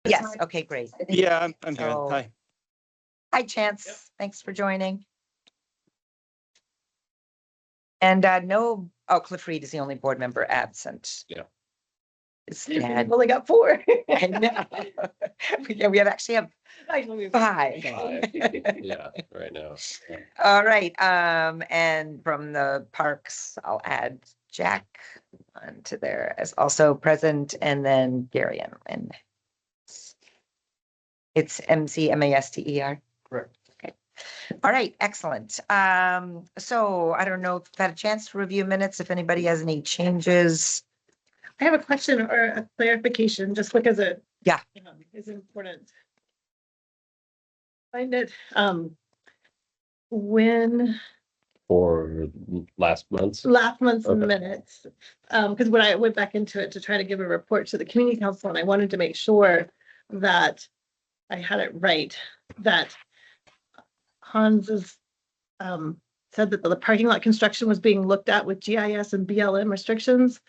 Yes, okay, great. Yeah, I'm here. So- Hi. Hi, Chance. Thanks for joining. And Cliff Reed is the only board member absent. Yeah. We've only got 4. I know. Yeah, we actually have 5. Yeah, right now. Yeah. All right, and from the parks, I'll add Jack onto there as also present, and then Gary and it's MCMASTER. Correct. Okay. All right, excellent. So I don't know if you've had a chance to review minutes, if anybody has any changes. I have a question or a clarification, just because it Yeah. is important. Find it, when For last month's. month's Okay. minutes, because when I went back into it to try to give a report to the community council, and I wanted to make sure that I had it right, that Hans's said that the parking lot construction was being looked at with GIS and BLM restrictions.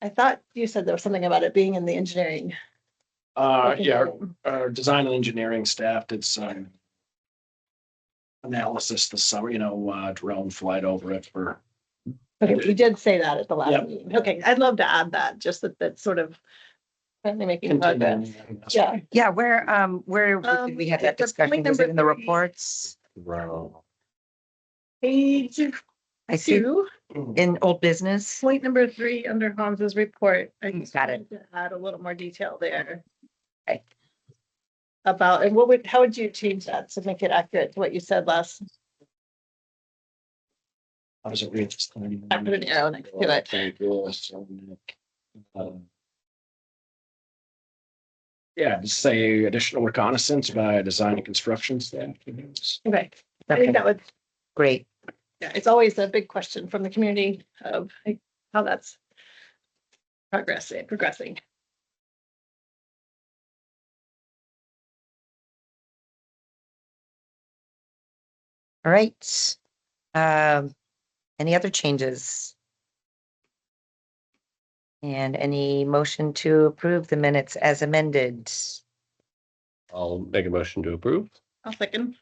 I thought you said there was something about it being in the engineering. Yeah, our design and engineering staff did some analysis this summer, drone flight over it for. Okay, you did say that at the last Yep. meeting. Okay, I'd love to add that, just that sort of finally making progress. Yeah. Yeah, where did we have that the discussion? point Was it in the number 3. reports? Right. Page I see 2, in old business. point number 3 under Hans's report. I just Got it. wanted to add a little more detail there. Okay. About, and how would you change that to make it accurate to what you said last? How does it read? I put an arrow next to it. Thank you. Yeah, just say additional reconnaissance by design and construction staff. Okay, I Okay, think that would, great. yeah, it's always a big question from the community of how that's progressing. All right. Any other changes? And any motion to approve the minutes as amended? I'll make a motion to approve. I'll second.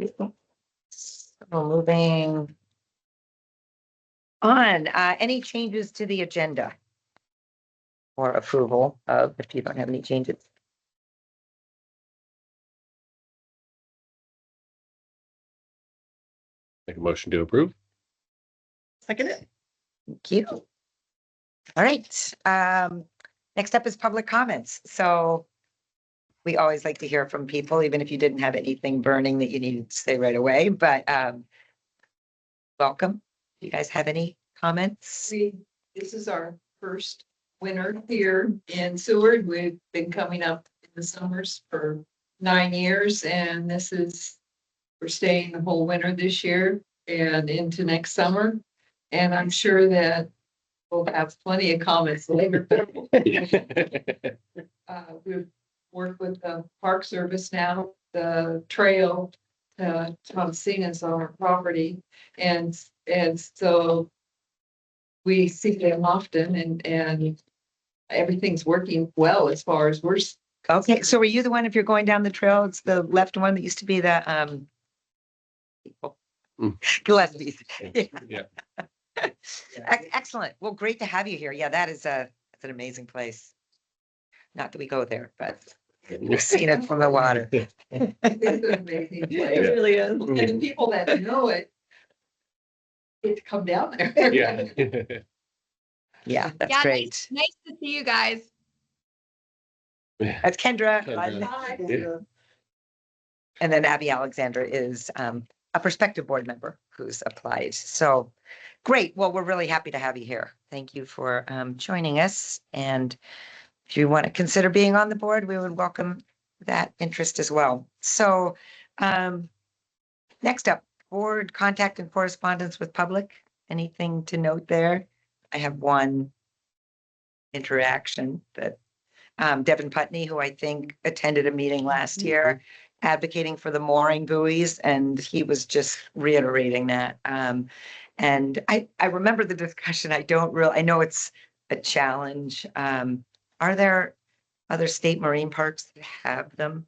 So moving on, any changes to the agenda? Or approval of, if you don't have any changes? Make a motion to approve. Second it. Thank you. All right, next up is public comments. So we always like to hear from people, even if you didn't have anything burning that you needed to say right away, but welcome. Do you guys have any comments? This is our first winter here in Seward. We've been coming up in the summers for 9 years, and we're staying the whole winter this year and into next summer. And I'm sure that we'll have plenty of comments later. We've worked with the Park Service now, the trail to Thomasina's on our property. And so we see them often and everything's working well as far as we're. Okay, so were you the one, if you're going down the trail, it's the left one that used to be the people. Gillespie's. Yeah. Excellent. Well, great to have you here. Yeah, that's an amazing place. Not that we go there, but we've seen it from the water. It's an amazing It place. really is. And the people that know it get to come down there. Yeah. Yeah, that's Yeah, great. Nice to see you guys. That's Kendra. Kendra. And then Abby Alexander is a prospective board member who's applied. So great. Well, we're really happy to have you here. Thank you for joining us. And if you want to consider being on the board, we would welcome that interest as well. So next up, board contact and correspondence with public. Anything to note there? I have one interaction that Devin Putney, who I think attended a meeting last year advocating for the mooring buoys, and he was just reiterating that. And I remember the discussion. I know it's a challenge. Are there other state marine parks that have them?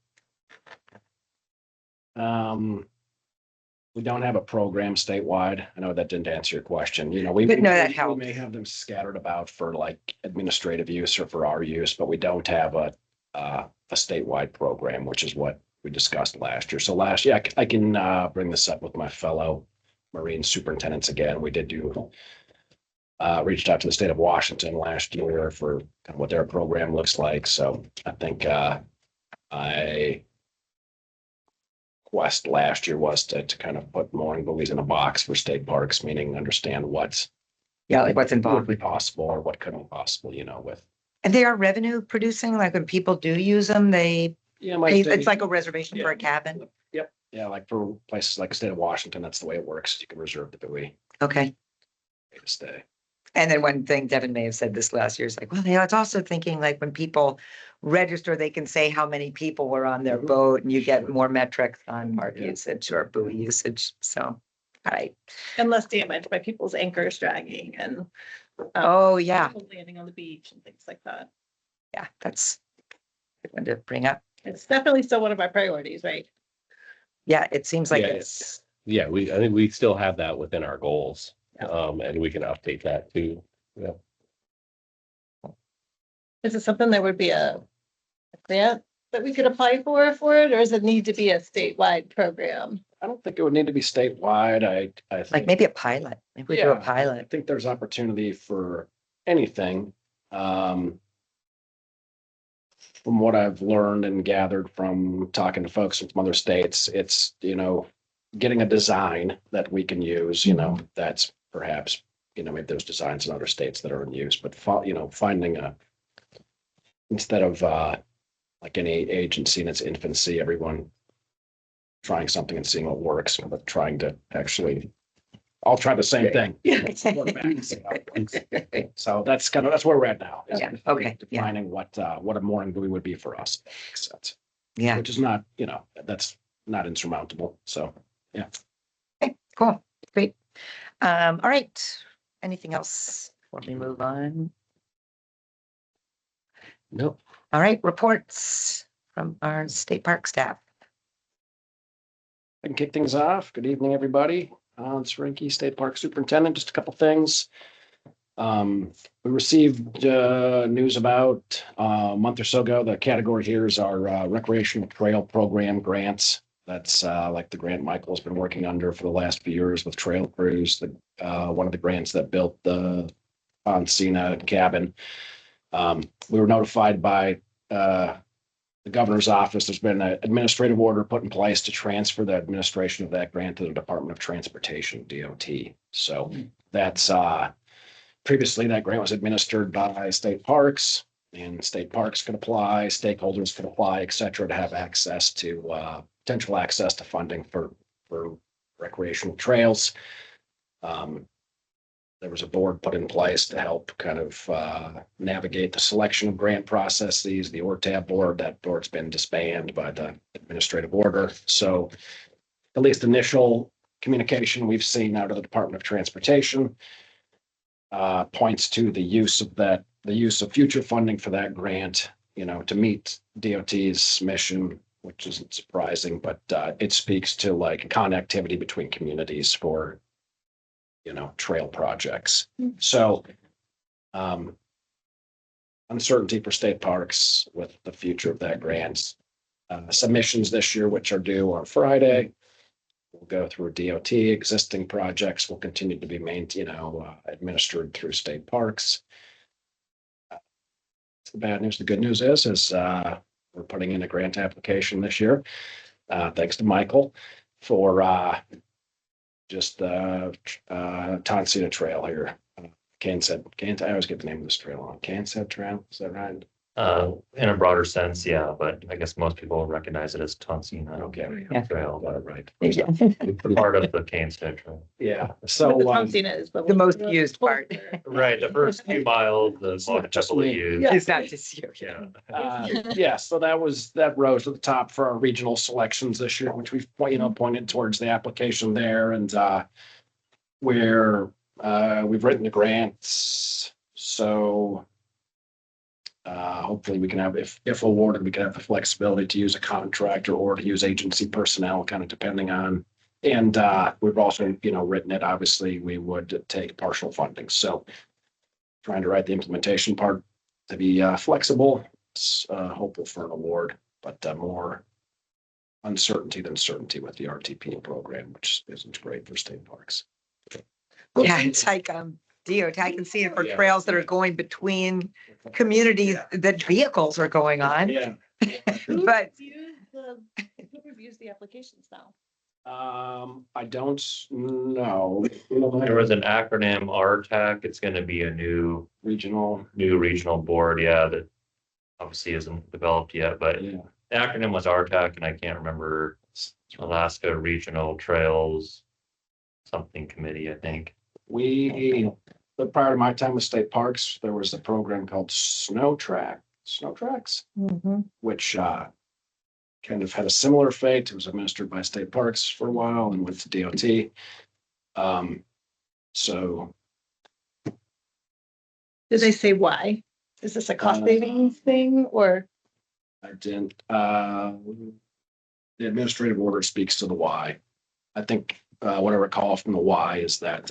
We don't have a program statewide. I know that didn't answer your question. But no, that we helps. may have them scattered about for like administrative use or for our use, but we don't have a statewide program, which is what we discussed last year. So last year, I can bring this up with my fellow Marine superintendents again. We did reached out to the state of Washington last year for kind of what their program looks like. So I think I quest last year was to kind of put mooring buoys in a box for state parks, meaning understand what's Yeah, like what's involved would be with, possible or what couldn't be possible, with. and they are revenue producing, like when people do use them, Yeah, it's like a reservation for a cabin. Yep. Yeah, like for places like the state of Washington, that's the way it works. You can reserve the buoy Okay. to stay. And then one thing, Devin may have said this last year, is like, well, it's also thinking like when people register, they can say how many people were on their Mhm. boat and you get more metrics on mark Yeah. usage or buoy usage. So, all right. And less damage by people's anchors dragging and Oh, yeah. people landing on the beach and things like that. Yeah, that's a good one to bring up. It's definitely still one of our priorities, right? Yeah, it seems like Yeah, it's, Yeah, I think we still have that within our goals. Yeah. And we can update that too. Yeah. Is it something that would be a grant that we could apply for it, or does it need to be a statewide program? I don't think it would need to be statewide. I like think, maybe a pilot. Maybe we do a I pilot. think there's opportunity for anything. From what I've learned and gathered from talking to folks from other states, it's, getting a design that we can use, that's perhaps, maybe there's designs in other states that are in use, but finding instead of like any agency in its infancy, everyone trying something and seeing what works, but trying to actually all try the same thing. So that's where we're at now. is Yeah, okay, yeah. Defining what a mooring buoy would be for us. Makes sense. Yeah, Which is not, that's not insurmountable. So, yeah. cool, great. All right. Anything else before we move on? Nope. All right, reports from our state park staff. I can kick things off. Good evening, everybody. It's Rinky, State Park Superintendent. Just a couple things. We received news about a month or so ago. The category here is our recreational trail program grants. That's like the grant Michael's been working under for the last few years with Trail Crews, one of the grants that built the Poncina cabin. We were notified by the governor's office. There's been an administrative order put in place to transfer the administration of that grant to the Department of Transportation, DOT. So that's previously that grant was administered by state parks, and state parks could apply, stakeholders could apply, et cetera, to have access to potential access to funding for recreational trails. There was a board put in place to help kind of navigate the selection of grant processes, the ORTAB board. That board's been disbanded by the administrative order. So at least initial communication we've seen out of the Department of Transportation points to the use of future funding for that grant, to meet DOT's mission, which isn't surprising, but it speaks to like connectivity between communities for trail projects. So uncertainty for state parks with the future of that grant. Submissions this year, which are due on Friday. We'll go through DOT. Existing projects will continue to be maintained, administered through state parks. That's the bad news. The good news is we're putting in a grant application this year. Thanks to Michael for just the Tonsina Trail here. I always get the name of this trail on. Kansas Trail, is that right? In a broader sense, yeah, but I guess most people recognize it as Tonsina Okay. Yeah. Trail, Got it right. part of the Canestead Trail. Yeah, The so, Tonsina is The most used part. Right, the first few miles, the most not just heavily me. used. Yeah. It's not just you. Yeah. so that rose to the top for our regional selections this year, which we've, pointed towards the application there and, where, we've written the grants. So, hopefully we can have, if awarded, we can have the flexibility to use a contractor or to use agency personnel, kind of depending on. And we've also, written it, obviously, we would take partial funding. So trying to write the implementation part to be flexible, hopeful for an award, but more uncertainty than certainty with the RTP program, which isn't great for state parks. Yeah, it's like, DOT, I can see it for trails that are going between communities that vehicles are going on. Yeah. But Who reviews the applications now? I don't know. There was an acronym RTAC. It's gonna be a new Regional, regional board, yeah, that obviously isn't developed yet, but yeah. the acronym was RTAC, and I can't remember. It's Alaska Regional Trails something committee, I think. But prior to my time with state parks, there was a program called Snow Tracks, which kind of had a similar fate. It was administered by state parks for a while and went to DOT. So Did they say why? Is this a cost savings thing or? I didn't, the administrative order speaks to the why. I think, what I recall from the why is that,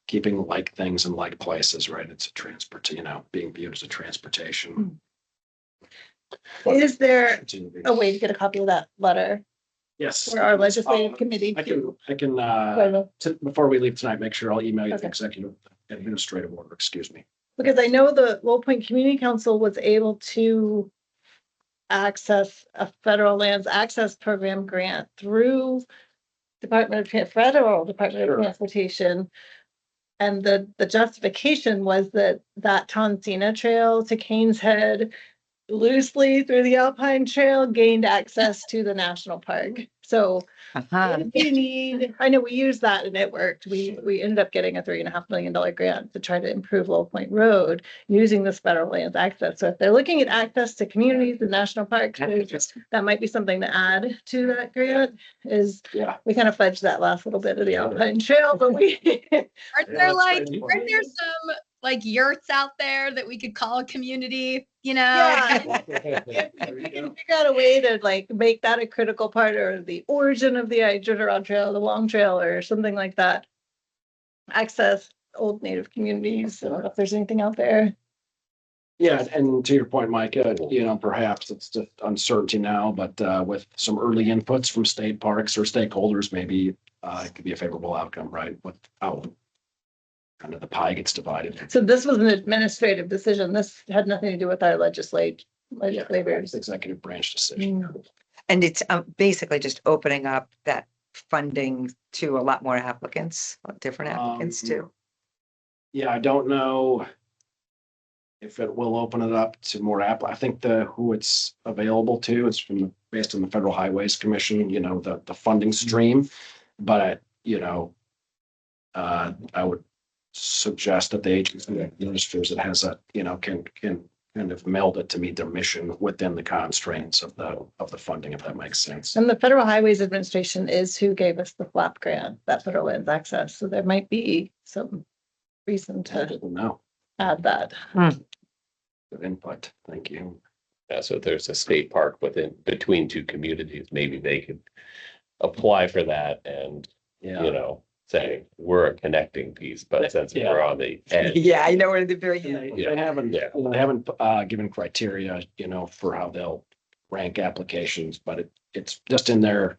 keeping like things in like places, right? It's being viewed as a transportation. Is there Continue to be- a way to get a copy of that letter Yes. for our legislative committee? I can, to- before we leave tonight, make sure I'll email you the Okay. executive administrative order, excuse me. Because I know the Lowell Point Community Council was able to access a federal lands access program grant through Federal Department Sure. of Transportation. And the justification was that Tonsina Trail to Kane's Head loosely through the Alpine Trail gained access to the national park. So if you need, I know we used that and it worked. We ended up getting a $3.5 million grant to try to improve Lowell Point Road using this federal lands access. So if they're looking at access to communities and national parks, that might be something to add to that grant is Yeah. we kind of fudged that last little bit of the Alpine Trail, but we Aren't there that's like, great. aren't there some like yurts out there that we could call a community, you know? Yeah. If we can figure out a way to like make that a critical part or the origin of the Iditarod Trail, the Long Trail or something like that. Access old native communities. I don't know if there's anything out there. Yeah, and to your point, Mike, perhaps it's just uncertainty now, but with some early inputs from state parks or stakeholders, maybe it could be a favorable outcome, right? Without kind of the pie gets divided. So this was an administrative decision. This had nothing to do with our legislators. It's executive branch decision. And it's basically just opening up that funding to a lot more applicants, different applicants too. Yeah, I don't know if it will open it up to more I think who it's available to is based on the Federal Highways Commission, the funding stream. But I would suggest that the agency that administers it has can kind of meld it to meet their mission within the constraints of the funding, if that makes sense. And the Federal Highways Administration is who gave us the FLAP grant, that federal lands access. So there might be some reason I to don't know. add that. Good input. Thank you. Yeah, so if there's a state park between two communities, maybe they could apply for that and, Yeah. say, we're a connecting piece, but since we're on the edge. Yeah, I know we're the very And end. They haven't, Yeah. they haven't given criteria, for how they'll rank applications, but it's just in there.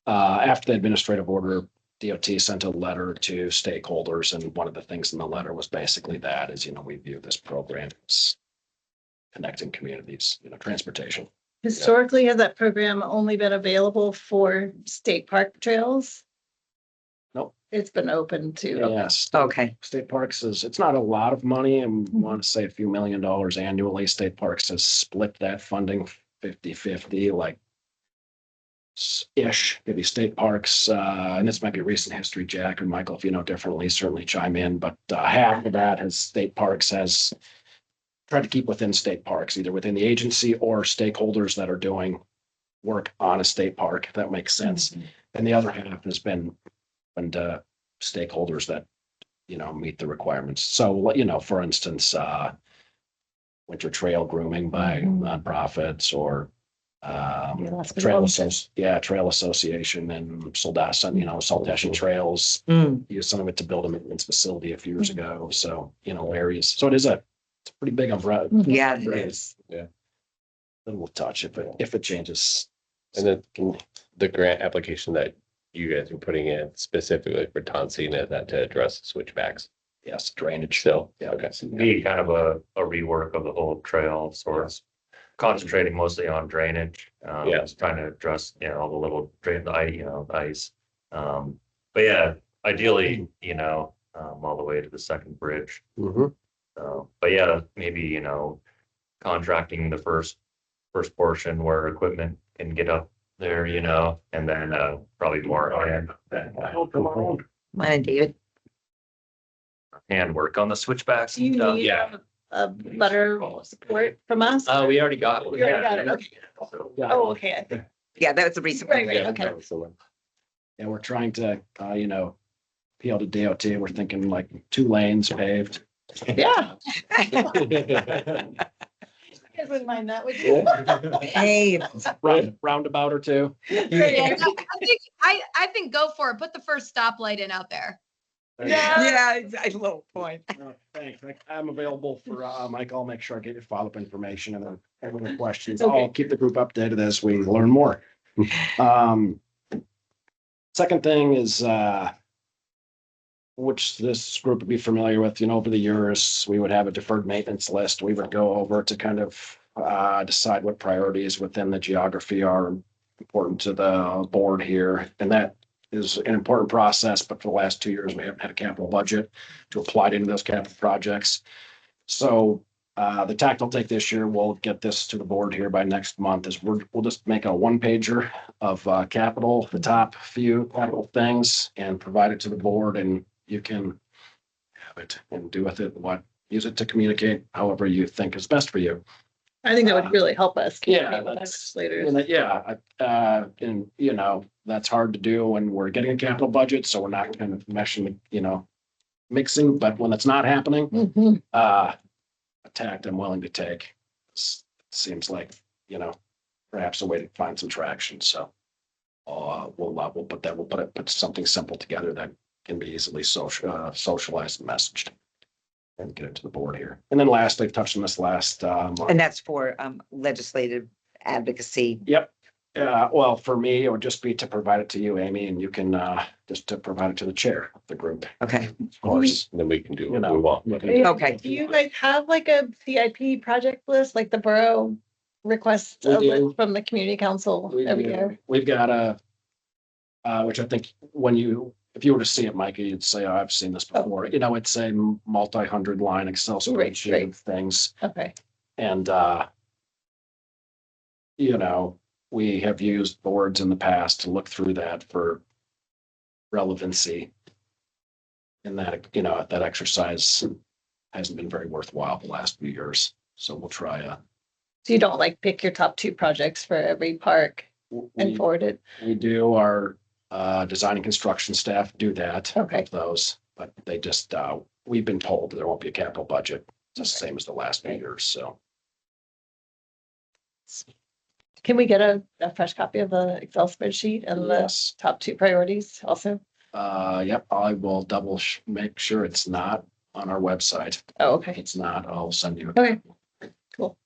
After the administrative order, DOT sent a letter to stakeholders, and one of the things in the letter was basically that is, we view this program as connecting communities, transportation. Historically, has that program only been available for state park trails? Nope. It's been open to, Yes. Okay, State parks it's not a lot of money. I want to say a few $1 million annually. State parks has split that funding 50-50, like ish, maybe state parks. And this might be recent history, Jack or Michael, if you know differently, certainly chime in. But half of that has state parks has tried to keep within state parks, either within the agency or stakeholders that are doing work on a state park, if that makes sense. And the other half has been stakeholders that, meet the requirements. So, for instance, winter trail grooming by nonprofits or Alaska trail Mountain. trail association and Soldasan, Saltation Trails. Mm, Used some of it to build a maintenance facility a few years ago. So, areas. So it's a pretty big umbrella. yeah, it is. Little touch if it changes. And then the grant application that you guys are putting in specifically for Tonsina, is that to address switchbacks? Yes, drainage. Still, Yeah. okay. Be kind of a rework of the whole trail, sort of concentrating mostly on drainage. Yeah. Just trying to address, all the little drain, the ice. But yeah, ideally, all the way to the second bridge. Mhm. So, but yeah, maybe, contracting the first portion where equipment can get up there, and then probably more Mine and David. hand work on the switchbacks Do you and stuff. need Yeah. a letter of support from us? We already got it. You already got it, okay. So, Oh, okay, I think, Yeah, that was a recent one. Right, Yeah, okay. that was the one. And we're trying to, appeal to DOT. We're thinking like 2 lanes paved. yeah. You guys wouldn't mind that, would you? Hey, Roundabout or 2. Yeah, I think go for it. Put the first stoplight in out there. yeah, it's a little point. Thanks. I'm available for, Mike. I'll make sure I get your follow-up information and then any questions. Okay. I'll keep the group updated as we learn more. Second thing is, which this group would be familiar with, over the years, we would have a deferred maintenance list. We would go over to kind of decide what priorities within the geography are important to the board here. And that is an important process, but for the last 2 years, we haven't had a capital budget to apply it into those capital projects. So the tact I'll take this year, we'll get this to the board here by next month, is we'll just make a 1-pager of capital, the top few capital things, and provide it to the board, and you can have it and do with it use it to communicate however you think is best for you. I think that would really help us. Yeah, communicate with that's- legislators. And that's hard to do when we're getting a capital budget, so we're not kind of meshing, mixing, but when it's not happening, Mhm. a tact I'm willing to take. Seems like, perhaps a way to find some traction, so. We'll put something simple together that can be easily socialized and messaged. And get it to the board here. And then last, I've touched on this last, month. And that's for legislative advocacy. Yep. Well, for me, it would just be to provide it to you, Amy, and you can, just to provide it to the chair of the group, Okay, of course. Then we can do You what know. we want. okay. Do you guys have like a CIP project list, like the borough requests We a do. list from the community council every year? We've got which I think if you were to see it, Micah, you'd say, oh, I've seen this before. It's a multi-hundred line Excel Right, spreadsheet right. of things. Okay, And, we have used boards in the past to look through that for relevancy. And that exercise hasn't been very worthwhile the last few years. So we'll try so you don't like pick your top 2 projects for every park and forward it? we do our design and construction staff do that. Okay. of Those, but they just, we've been told there won't be a capital budget. It's the same as the last few years, so. Can we get a fresh copy of the Excel spreadsheet and the Yes. top 2 priorities also? Yep, I will make sure it's not on our website. Oh, If okay, it's not, I'll send you. okay, cool.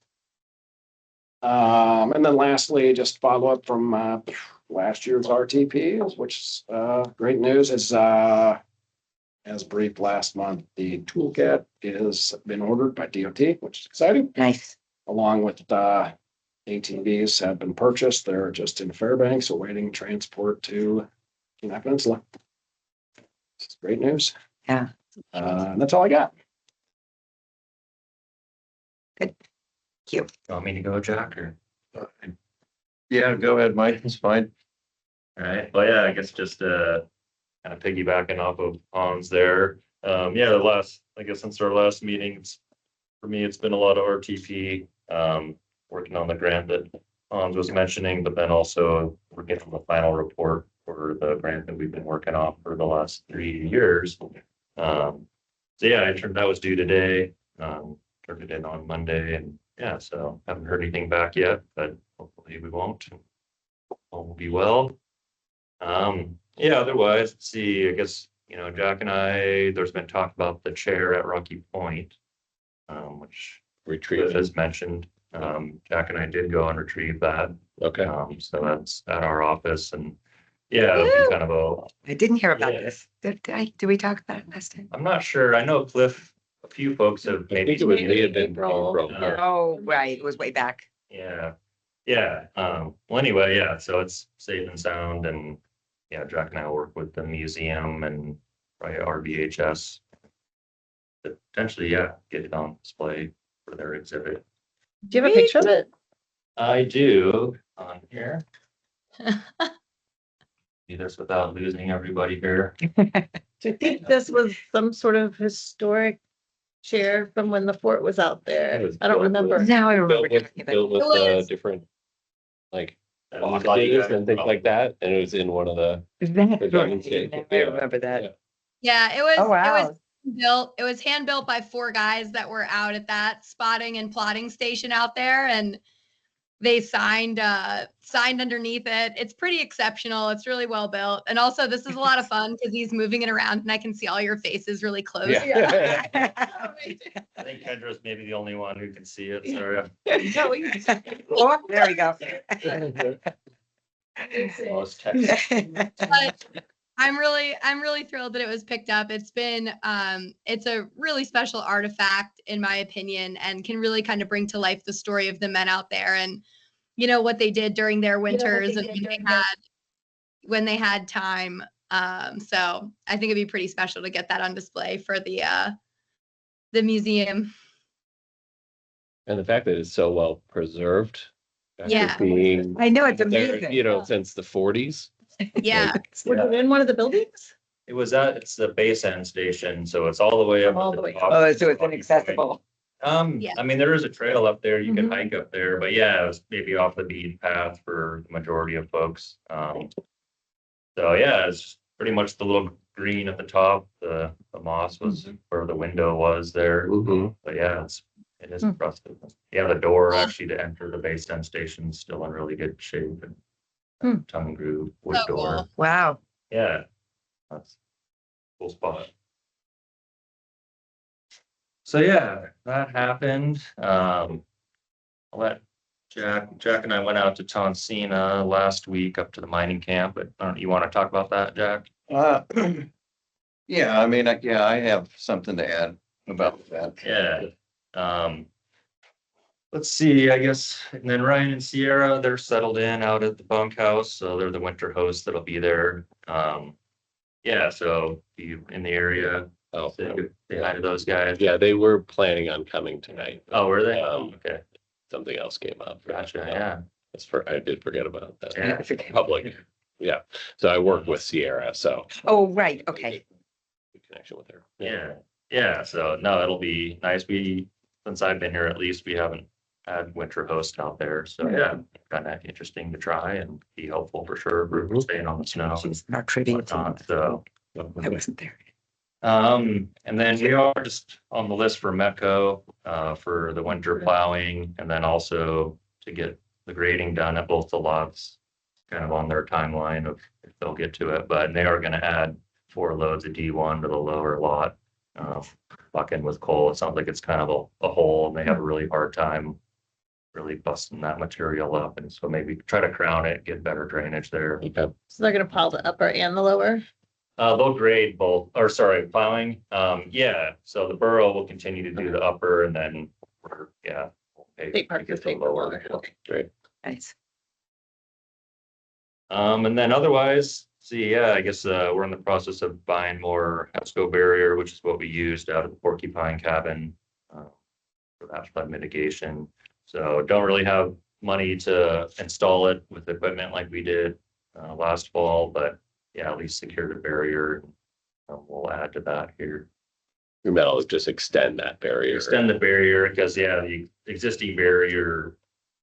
And then lastly, just follow up from last year's RTPs, which is great news is as briefed last month, the toolkit has been ordered by DOT, which is exciting, Nice. along with ATVs have been purchased. They're just in Fairbanks awaiting transport to Kenai Peninsula. It's great news. Yeah. And that's all I got. You want me to go, Jack, or? Yeah, go ahead, Mike. It's fine. All right, well, yeah, I guess just kind of piggybacking off of Hans there. I guess since our last meetings, for me, it's been a lot of RTP, working on the grant that Hans was mentioning, but then also we're getting the final report for the grant that we've been working on for the last 3 years. So yeah, that was due today. turned it in on Monday, and yeah, so haven't heard anything back yet, but hopefully we won't. All will be well. Yeah, otherwise, let's see, I guess, Jack and I, there's been talk about the chair at Rocky Point, which Retrieve. Cliff has mentioned. Jack and I did go and retrieve that. Okay. So that's at our office, and yeah, it'll be kind of I didn't hear about Yeah. this. Did we talk about it last time? I'm not sure. I know Cliff, a few folks have I maybe. think it was Maybe Leah April. here. Oh, right, it was way back. Yeah, yeah. Well, anyway, yeah, so it's safe and sound, and yeah, Jack and I will work with the museum and probably RBHS to potentially, yeah, get it on display for their exhibit. Do you have a picture of it? I do on here. Do this without losing everybody here. I think this was some sort of historic chair from when the fort was out It there. was I don't built with- remember. Now I remember Built talking with, about. built with It was- different, like, And we thought you boxes guys and things probably- like that, and it was in one of the. Is that The right? Dragon's Now Gate, I yeah, remember that. yeah. Yeah, it was, Oh, it was wow. built, it was hand built by 4 guys that were out at that spotting and plotting station out there, and they signed underneath it. It's pretty exceptional. It's really well built. And also this is a lot of fun because he's moving it around and I can see all your faces really close. Yeah. I think Kendra's maybe the only one who can see it, sorry. Oh, there we go. Lost text. But I'm really thrilled that it was picked up. It's been it's a really special artifact in my opinion, and can really kind of bring to life the story of the men out there and what they did during their winters and when they had time. So I think it'd be pretty special to get that on display for the museum. And the fact that it's so well preserved. after Yeah. Being I know, it's there, amazing. since the 40s. Yeah. Was it in one of the buildings? It's the base end station, so it's all the way up. All at the way top. Oh, so it's inaccessible. Yeah. I mean, there is a trail up there, you can Mhm. hike up there, but yeah, it was maybe off the beaten path for the majority of folks. So yeah, it's pretty much the little green at the top, the moss was where the window was there. Mhm. But yeah, it is Hmm. impressive. Yeah, the door actually to enter the base end station is still in really good shape and Hmm. tongue groove wood So door. cool. Wow. Yeah, that's a cool spot. So yeah, that happened. I'll let Jack and I went out to Tonsina last week up to the mining camp, but you want to talk about that, Jack? Yeah, I mean, yeah, I have something to add about that. Yeah. Let's see, I guess, and then Ryan and Sierra, they're settled in out at the bunkhouse, so they're the winter hosts that'll be there. Yeah, so if you in the area, Oh, say hi to those guys. yeah, they were planning on coming tonight. Oh, were they? Um, Okay, Something else came up. gotcha, yeah. I did forget about that. Yeah. Public, yeah. So I work with Sierra, so. Oh, right, okay. Good connection with her. Yeah, so no, it'll be nice. Since I've been here, at least we haven't had winter host out there, so yeah, kind of interesting to try and be helpful for sure for Mhm. staying on the snow. and She's not trivia. whatnot, so. I wasn't there. And then we are just on the list for Metco, for the winter plowing, and then also to get the grading done at both the lots. Kind of on their timeline of if they'll get to it, but they are gonna add 4 loads of D1 to the lower lot. Bucking with coal, it sounds like it's kind of a hole, and they have a really hard time really busting that material up, and so maybe try to crown it, get better drainage there. Okay. So they're gonna pile the upper and the lower? They'll grade both, or sorry, plowing. Yeah, so the borough will continue to do the upper, and then we'll pay State Park to get is the paying for lower. lower. Okay. Great. Nice. And then otherwise, I guess we're in the process of buying more HESCO barrier, which is what we used out of the porcupine cabin for that flood mitigation. So don't really have money to install it with equipment like we did last fall, but yeah, at least secure the barrier. We'll add to that here. Your metal just extend that barrier. Extend the barrier because the existing barrier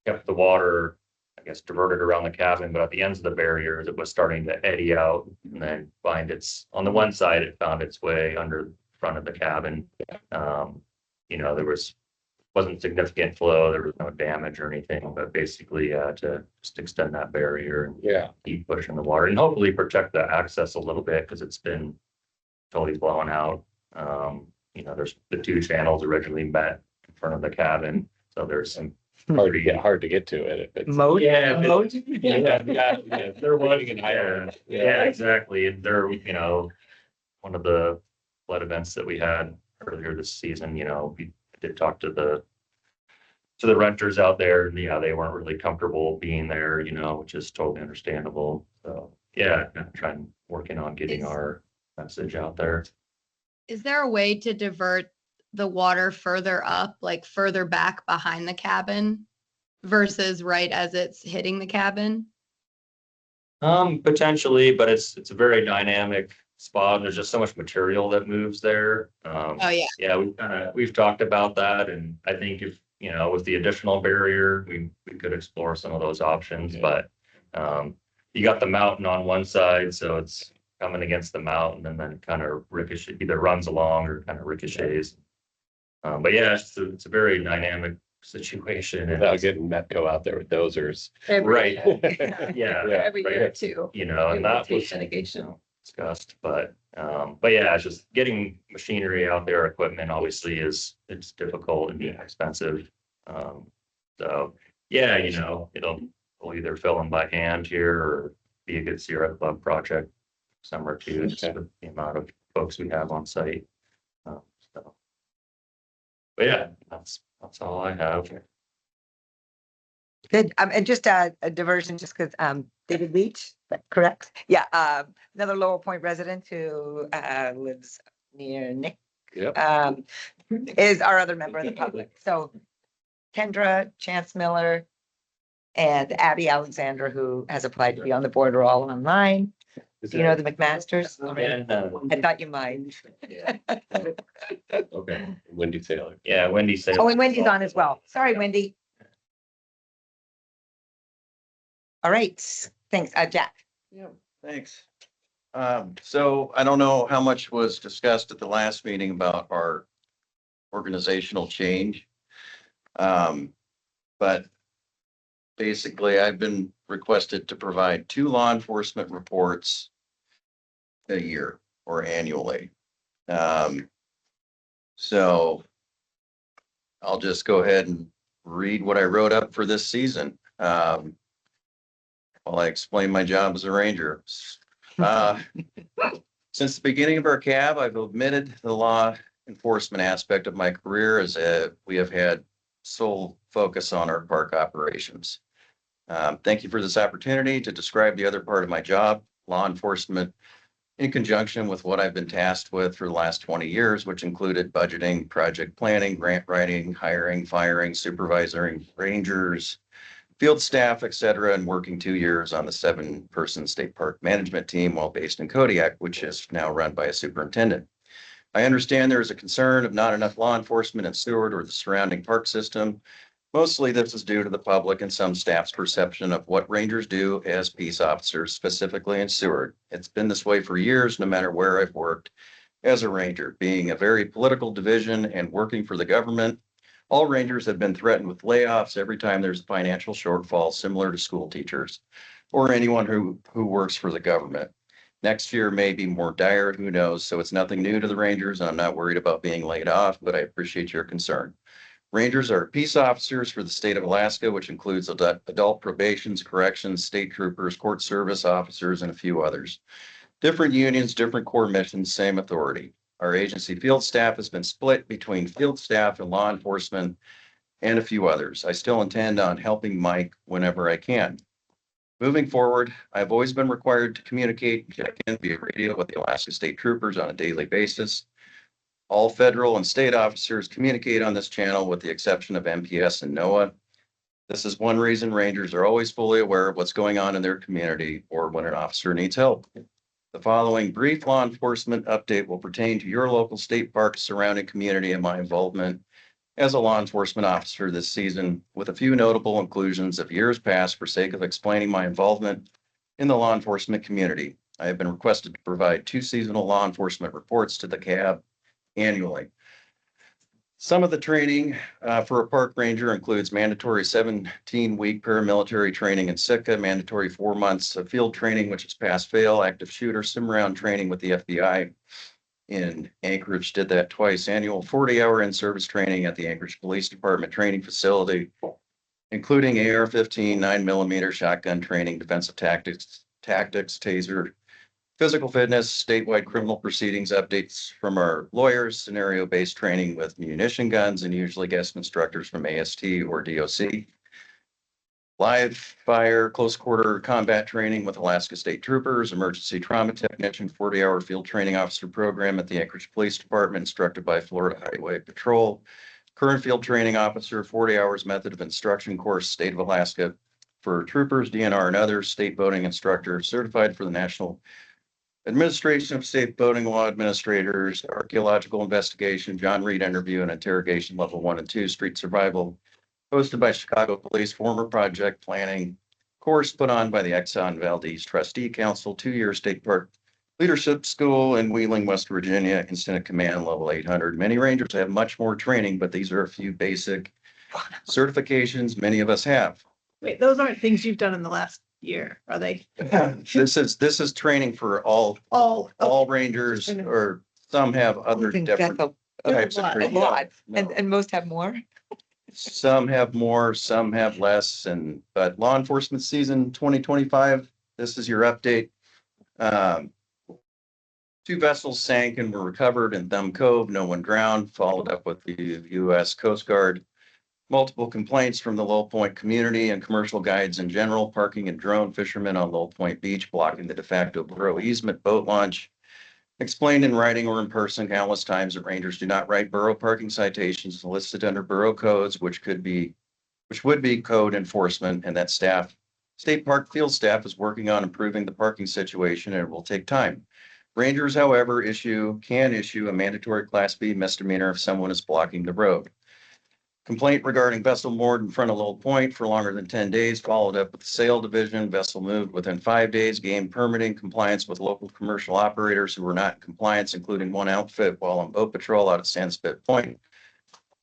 kept the water, I guess, diverted around the cabin, but at the ends of the barriers, it was starting to eddy out and then on the one side, it found its way under the front of the cabin. There was wasn't significant flow, there was no damage or anything, but basically, to just extend that barrier and Yeah. keep pushing the water and hopefully protect the access a little bit because it's been totally blown out. There's the two channels originally met in front of the cabin, so there's some Hard to get to it if it's. Moat? Yeah, but- Moat? Yeah, they're wanting an Yeah, island. yeah, exactly. And they're, one of the flood events that we had earlier this season, we did talk to the renters out there, and yeah, they weren't really comfortable being there, which is totally understandable. So yeah, working on getting our message out there. Is there a way to divert the water further up, like further back behind the cabin versus right as it's hitting the cabin? Potentially, but it's a very dynamic spot. There's just so much material that moves there. Oh, yeah. Yeah, we've talked about that, and I think if, with the additional barrier, we could explore some of those options, Yeah. but you got the mountain on one side, so it's coming against the mountain and then kind of either runs along or kind of ricochets. But yeah, it's a very dynamic situation. and Without getting Metco out there with dozers. Right. Yeah. Yeah. Every right. year too. And that was Mitigation. discussed, but yeah, it's just getting machinery out there, equipment obviously it's difficult and expensive. So yeah, we'll either fill them by hand here or be a good Sierra Club project summer too, just Okay. with the amount of folks we have on site. So, but yeah, that's all I have. Good. And just a diversion, just because David Leach, correct? Yeah, another Laurel Point resident who lives near Nick Yep. is our other member of the public. So Kendra, Chance Miller, and Abby Alexander, who has applied to be on the board, are all online. Do you know the McMasters? And I thought you might. okay, Wendy Taylor. yeah, Wendy said. Oh, and Wendy's on as well. Sorry, Wendy. All right, thanks. Jack. Yeah, thanks. So I don't know how much was discussed at the last meeting about our organizational change. But basically I've been requested to provide 2 law enforcement reports a year or annually. So I'll just go ahead and read what I wrote up for this season. While I explain my job as a ranger. Since the beginning of our cab, I've omitted the law enforcement aspect of my career as we have had sole focus on our park operations. Thank you for this opportunity to describe the other part of my job, law enforcement, in conjunction with what I've been tasked with for the last 20 years, which included budgeting, project planning, grant writing, hiring, firing, supervising rangers, field staff, et cetera, and working 2 years on the 7-person state park management team while based in Kodiak, which is now run by a superintendent. I understand there is a concern of not enough law enforcement in Seward or the surrounding park system. Mostly this is due to the public and some staff's perception of what rangers do as peace officers, specifically in Seward. It's been this way for years, no matter where I've worked as a ranger, being a very political division and working for the government. All rangers have been threatened with layoffs every time there's a financial shortfall, similar to school teachers or anyone who works for the government. Next year may be more dire, who knows? So it's nothing new to the rangers, and I'm not worried about being laid off, but I appreciate your concern. Rangers are peace officers for the state of Alaska, which includes adult probations, corrections, state troopers, court service officers, and a few others. Different unions, different core missions, same authority. Our agency field staff has been split between field staff and law enforcement and a few others. I still intend on helping Mike whenever I can. Moving forward, I've always been required to communicate and check in via radio with the Alaska State Troopers on a daily basis. All federal and state officers communicate on this channel with the exception of MPS and NOAA. This is one reason rangers are always fully aware of what's going on in their community or when an officer needs help. The following brief law enforcement update will pertain to your local state park surrounding community and my involvement as a law enforcement officer this season, with a few notable inclusions of years past for sake of explaining my involvement in the law enforcement community. I have been requested to provide 2 seasonal law enforcement reports to the CAB annually. Some of the training for a park ranger includes mandatory 17-week paramilitary training in Sitka, mandatory 4 months of field training, which is pass-fail, active shooter, sim round training with the FBI in Anchorage, did that twice, annual 40-hour in-service training at the Anchorage Police Department training facility, including AR-15, 9mm shotgun training, defensive tactics, taser, physical fitness, statewide criminal proceedings, updates from our lawyers, scenario-based training with munition guns, and usually guest instructors from AST or DOC. Live fire, close quarter combat training with Alaska State Troopers, emergency trauma technician, 40-hour field training officer program at the Anchorage Police Department, instructed by Florida Highway Patrol. Current field training officer, 40 hours method of instruction course, state of Alaska for troopers, DNR, and others, state boating instructor, certified for the National Administration of Safe Boating Law Administrators, archaeological investigation, John Reed interview and interrogation level 1 and 2, street survival, hosted by Chicago Police, former project planning course put on by the Exxon Valdez Trustee Council, 2-year state park leadership school in Wheeling, West Virginia, incident command level 800. Many rangers have much more training, but these are a few basic certifications many of us have. Wait, those aren't things you've done in the last year, are they? This is training for all rangers, or some have other I think that's different types of lot. a training. lot, No. and most have more. Some have more, some have less, but law enforcement season 2025, this is your update. 2 vessels sank and were recovered in Thumb Cove. No one drowned, followed up with the U.S. Coast Guard. Multiple complaints from the Lowell Point community and commercial guides in general, parking and drone fishermen on Lowell Point Beach, blocking the de facto borough easement boat launch. Explained in writing or in person countless times that rangers do not write borough parking citations listed under borough codes, which would be code enforcement, and that state park field staff is working on improving the parking situation, and it will take time. Rangers, however, can issue a mandatory Class B misdemeanor if someone is blocking the road. Complaint regarding vessel moored in front of Lowell Point for longer than 10 days, followed up with the sale division. Vessel moved within 5 days, gained permitting compliance with local commercial operators who were not in compliance, including one outfit while on boat patrol out at Sandspit Point.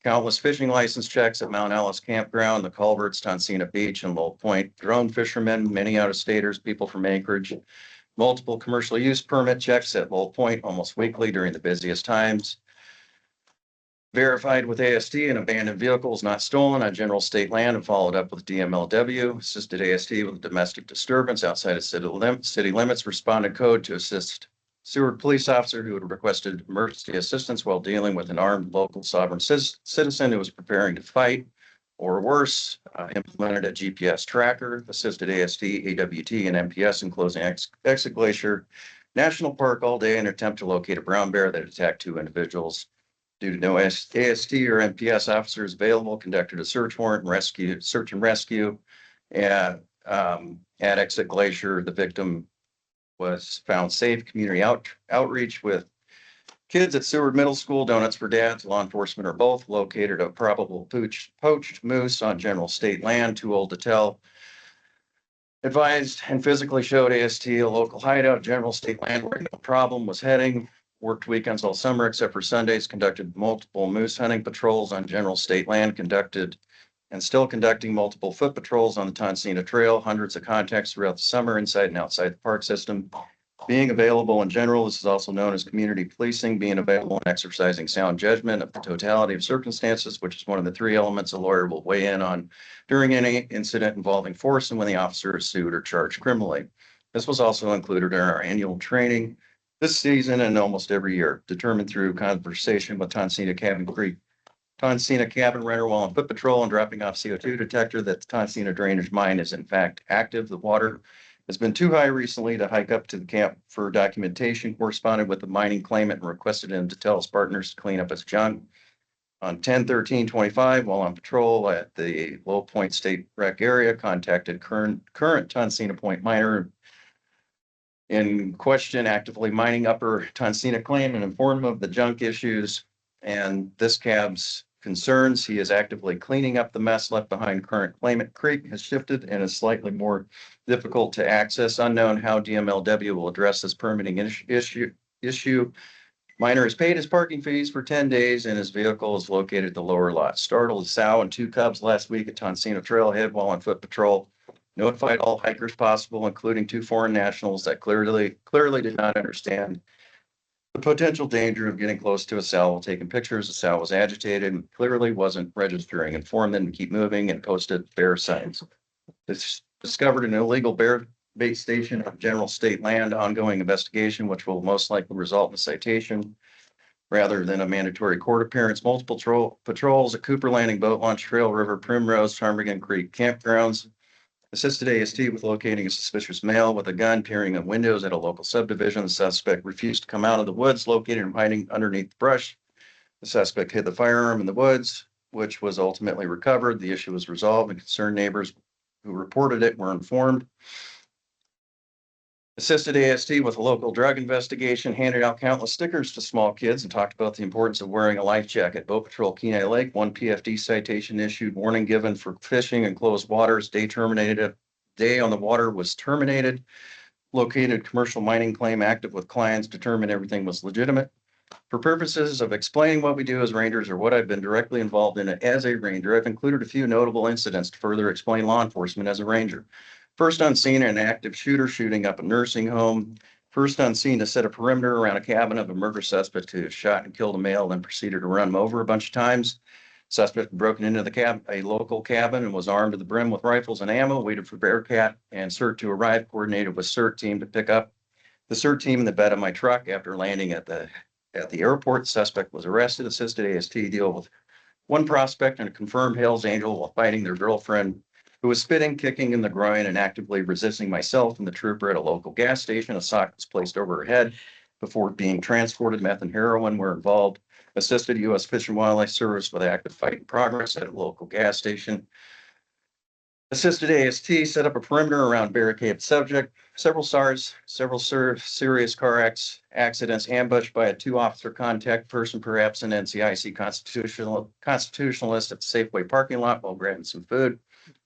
Countless fishing license checks at Mount Alice Campground, the Culverts, Tonsina Beach, and Lowell Point. Drone fishermen, many out-of-staters, people from Anchorage. Multiple commercial use permit checks at Lowell Point almost weekly during the busiest times. Verified with AST and abandoned vehicles not stolen on general state land, and followed up with DMLW. Assisted AST with a domestic disturbance outside of city limits. Responded code to assist Seward police officer who had requested emergency assistance while dealing with an armed local sovereign citizen who was preparing to fight, or worse. Implemented a GPS tracker. Assisted AST, AWT, and MPS in closing exit Glacier National Park all day in an attempt to locate a brown bear that attacked 2 individuals. Due to no AST or MPS officers available, conducted a search and rescue at exit Glacier. The victim was found safe. Community outreach with kids at Seward Middle School, Donuts for Dads, law enforcement, or both, located a probable poached moose on general state land, too old to tell. Advised and physically showed AST a local hideout, general state land where no problem was heading. Worked weekends all summer except for Sundays, conducted multiple moose hunting patrols on general state land, conducting multiple foot patrols on the Tonsina Trail, hundreds of contacts throughout the summer inside and outside the park system. Being available in general, this is also known as community policing, being available and exercising sound judgment of the totality of circumstances, which is one of the 3 elements a lawyer will weigh in on during any incident involving force and when the officer is sued or charged criminally. This was also included in our annual training this season and almost every year, determined through conversation with Tonsina cabin renter while on foot patrol and dropping off CO2 detector that the Tonsina drainage mine is in fact active. The water has been too high recently to hike up to the camp for documentation. Corresponded with the mining claimant and requested him to tell his partners to clean up his junk. On 10/13/25, while on patrol at the Lowell Point State Rec area, contacted current Tonsina Point miner in question, actively mining upper Tonsina claim, and informed him of the junk issues and this cab's concerns. He is actively cleaning up the mess left behind. Current claimant creek has shifted and is slightly more difficult to access. Unknown how DMLW will address this permitting issue. Minor has paid his parking fees for 10 days and his vehicle is located at the lower lot. Startled a sow and 2 cubs last week at Tonsino Trailhead while on foot patrol. Notified all hikers possible, including 2 foreign nationals that clearly did not understand the potential danger of getting close to a sow while taking pictures. The sow was agitated and clearly wasn't registering. Informed them to keep moving and posted bear signs. This discovered an illegal bear bait station on general state land. Ongoing investigation, which will most likely result in a citation rather than a mandatory court appearance. Multiple patrols at Cooper Landing Boat Launch, Trail River, Primrose, Ptarmigan Creek campgrounds. Assisted AST with locating a suspicious male with a gun peering at windows at a local subdivision. The suspect refused to come out of the woods located and hiding underneath the brush. The suspect hid the firearm in the woods, which was ultimately recovered. The issue was resolved and concerned neighbors who reported it were informed. Assisted AST with a local drug investigation, handed out countless stickers to small kids and talked about the importance of wearing a life jacket. Boat Patrol Kenai Lake, 1 PFD citation issued, warning given for fishing in closed waters. Day on the water was terminated. Located commercial mining claim active with clients, determined everything was legitimate. For purposes of explaining what we do as rangers or what I've been directly involved in as a ranger, I've included a few notable incidents to further explain law enforcement as a ranger. First on scene, an active shooter shooting up a nursing home. First on scene to set a perimeter around a cabin of a murder suspect who shot and killed a male, then proceeded to run him over a bunch of times. Suspect broken into a local cabin and was armed to the brim with rifles and ammo, waited for Bearcat and CERT to arrive, coordinated with CERT team to pick up the CERT team in the bed of my truck. After landing at the airport, suspect was arrested. Assisted AST deal with 1 prospect and a confirmed Hell's Angel while fighting their girlfriend, who was spitting, kicking in the groin, and actively resisting myself and the trooper at a local gas station. A sock was placed over her head before being transported. Meth and heroin were involved. Assisted U.S. Fish and Wildlife Service with active fight in progress at a local gas station. Assisted AST set up a perimeter around barricaded subject. Several serious car accidents, ambushed by a 2-officer contact person, perhaps an NCIC constitutionalist at the Safeway parking lot while grabbing some food.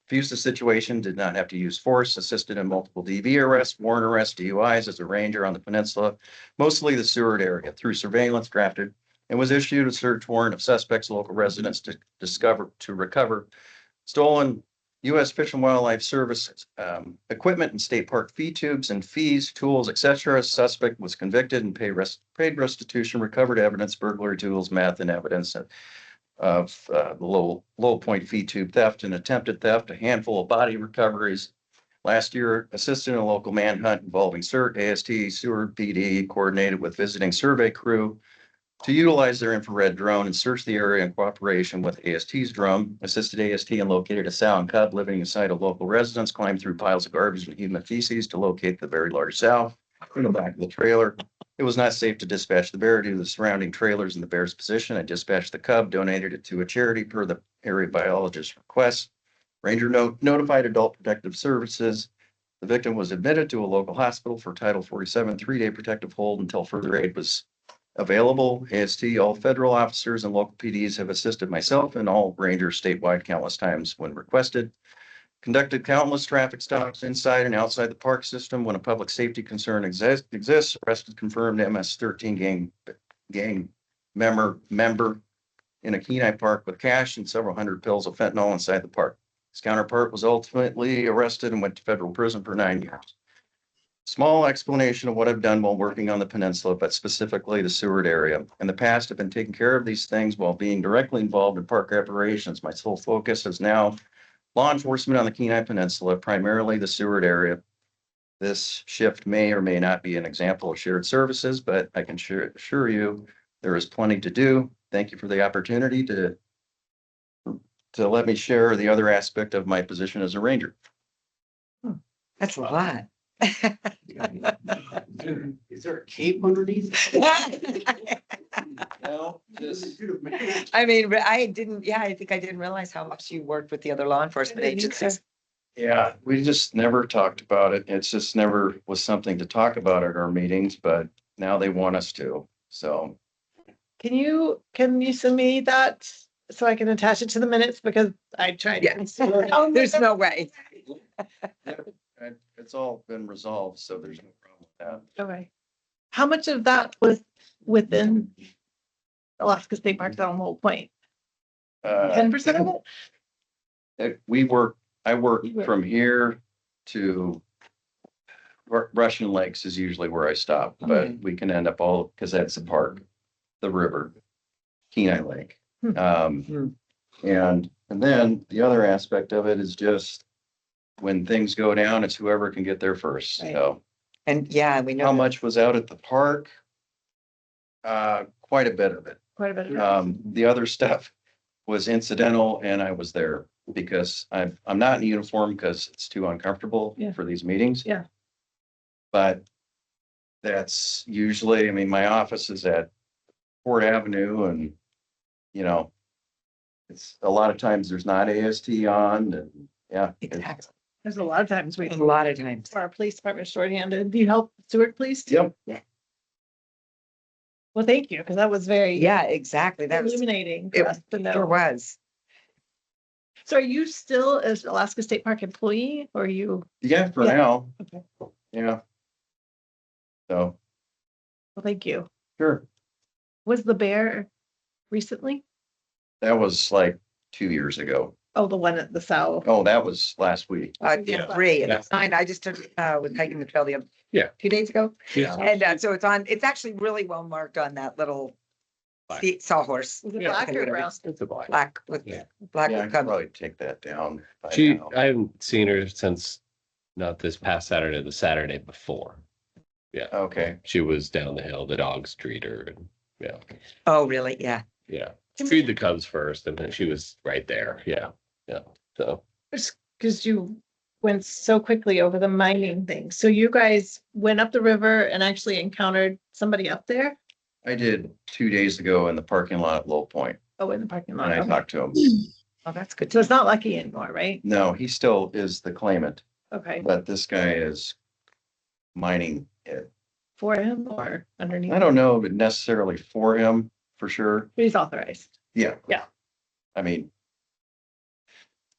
Fused the situation, did not have to use force. Assisted in multiple DV arrests, warrant arrests, DUIs as a ranger on the peninsula, mostly the Seward area. Through surveillance, drafted and was issued a search warrant of suspects, local residents to recover stolen U.S. Fish and Wildlife Service equipment and state park fee tubes and fees, tools, etc. Suspect was convicted and paid restitution, recovered evidence, burglary tools, meth, and evidence of the low point fee tube theft and attempted theft, a handful of body recoveries. Last year, assisted in a local manhunt involving CERT, AST, Seward PD, coordinated with visiting survey crew to utilize their infrared drone and search the area in cooperation with AST's drone. Assisted AST and located a sow and cub living inside a local residence, climbed through piles of garbage and human feces to locate the very large sow in the back of the trailer. It was not safe to dispatch the bear due to the surrounding trailers and the bear's position. I dispatched the cub, donated it to a charity per the area biologist's request. Ranger notified Adult Protective Services. The victim was admitted to a local hospital for Title 47 3-day protective hold until further aid was available. AST, all federal officers and local PDs have assisted myself and all rangers statewide countless times when requested. Conducted countless traffic stops inside and outside the park system when a public safety concern exists. Arrested confirmed MS-13 gang member in a Kenai park with cash and several hundred pills of fentanyl inside the park. His counterpart was ultimately arrested and went to federal prison for 9 years. Small explanation of what I've done while working on the peninsula, but specifically the Seward area. In the past, I've been taking care of these things while being directly involved in park operations. My sole focus is now law enforcement on the Kenai Peninsula, primarily the Seward area. This shift may or may not be an example of shared services, but I can assure you there is plenty to do. Thank you for the opportunity to let me share the other aspect of my position as a ranger. That's a lot. Is there a cape underneath? No, just I mean, I think I didn't realize how much you worked with the other law enforcement agencies. yeah, we just never talked about it. It's just never was something to talk about at our meetings, but now they want us to. So Can you send me that so I can attach it to the minutes because I tried. Yes. There's no way. it's all been resolved, so there's no problem with that. Okay. How much of that was within Alaska State Park on Whole Point? Uh, 10% of it? I work You work. from here to Russian Lakes is usually where I stop, but we can end up all, because that's the park, the river, Kenai Lake. Hmm. Hmm. And then the other aspect of it is just when things go down, it's whoever can get there first. Right. So And yeah, we know. how much was out at the park? Quite a bit of it. Quite a bit of it. The other stuff was incidental and I was there because I'm not in uniform because it's too uncomfortable Yeah. for these meetings. Yeah. But that's usually, I mean, my office is at Fort Avenue and, you know, it's a lot of times there's not AST on and yeah. Exactly. There's a lot of times we, A lot of times. our police department shorthanded. Do you help Seward Police? Yep. Well, thank you, because that was very Yeah, exactly. That was, illuminating it for us to sure know. was. So are you still as Alaska State Park employee or are you? Yeah, for Yeah. now. Okay. Yeah. So, Well, thank you. sure. Was the bear recently? That was like 2 years ago. Oh, the one at the south. Oh, that was last week. Yeah, 3 and Yeah. it's fine. I just took, was hiking the trail the other. Yeah. 2 days ago. Yeah. And so it's actually really well marked on that little Black. sawhorse. Was it Yeah, black or brown? It's a black. Black with, Yeah. black Yeah, I with could cubs. probably take that down. by She, now. I haven't seen her since not this past Saturday, the Saturday before. Okay. She was down the hill, the dogs treat her and yeah, Oh, really? Yeah. yeah. Feed the cubs first and then she was right there. Yeah, yeah. So Because you went so quickly over the mining thing. So you guys went up the river and actually encountered somebody up there? I did 2 days ago in the parking lot at Low Point Oh, in the parking and lot. I Okay. talked to him. Oh, that's good. So it's not Lucky anymore, right? No, he still is the claimant, Okay. but this guy is mining it. For him or underneath? I don't know if it necessarily for him, for sure. But he's authorized. Yeah. Yeah. I mean,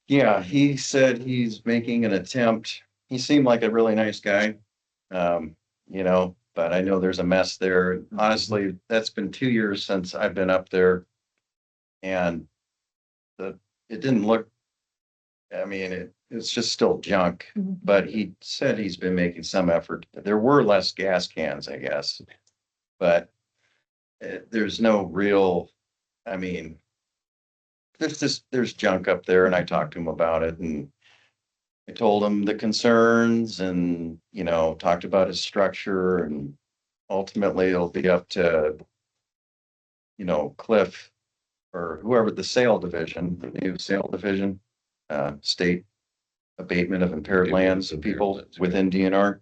yeah, he said he's making an attempt. He seemed like a really nice guy. You know, but I know there's a mess there. Honestly, that's been 2 years since I've been up there. And it didn't look, I mean, it's just still junk, Mhm. but he said he's been making some effort. There were less gas cans, I guess. But there's no real, I mean, there's junk up there and I talked to him about it and I told him the concerns and, you know, talked about his structure and ultimately it'll be up to, you know, Cliff or whoever the sale division, the new sale division, state abatement of impaired lands and people within DNR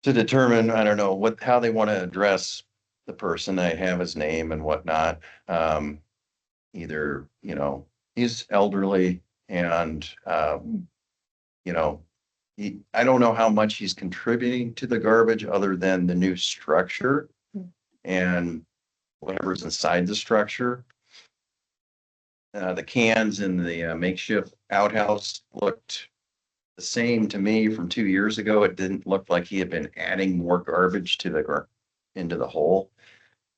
to determine, I don't know, how they want to address the person. I have his name and whatnot. Either, you know, he's elderly and, you know, I don't know how much he's contributing to the garbage other than the new structure and whatever's inside the structure. The cans in the makeshift outhouse looked the same to me from 2 years ago. It didn't look like he had been adding more garbage to into the hole.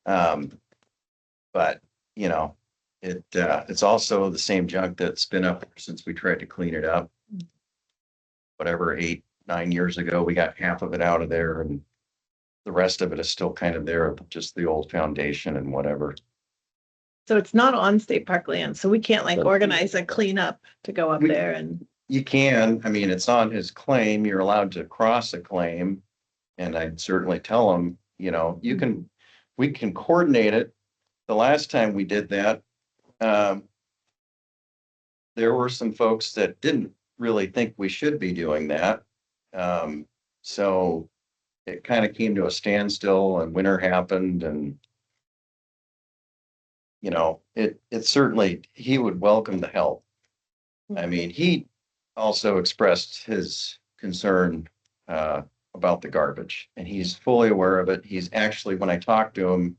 But, you know, it's also the same junk that's been up there since we tried to clean it up. Whatever, 8, 9 years ago, we got half of it out of there and the rest of it is still kind of there, just the old foundation and whatever. So it's not on state park land, so we can't like organize a cleanup to go up there and. You can, I mean, it's on his claim. You're allowed to cross a claim. And I'd certainly tell him, you know, we can coordinate it. The last time we did that, there were some folks that didn't really think we should be doing that. So it kind of came to a standstill and winter happened and you know, it certainly, he would welcome the help. I mean, he also expressed his concern about the garbage and he's fully aware of it. He's actually, when I talked to him,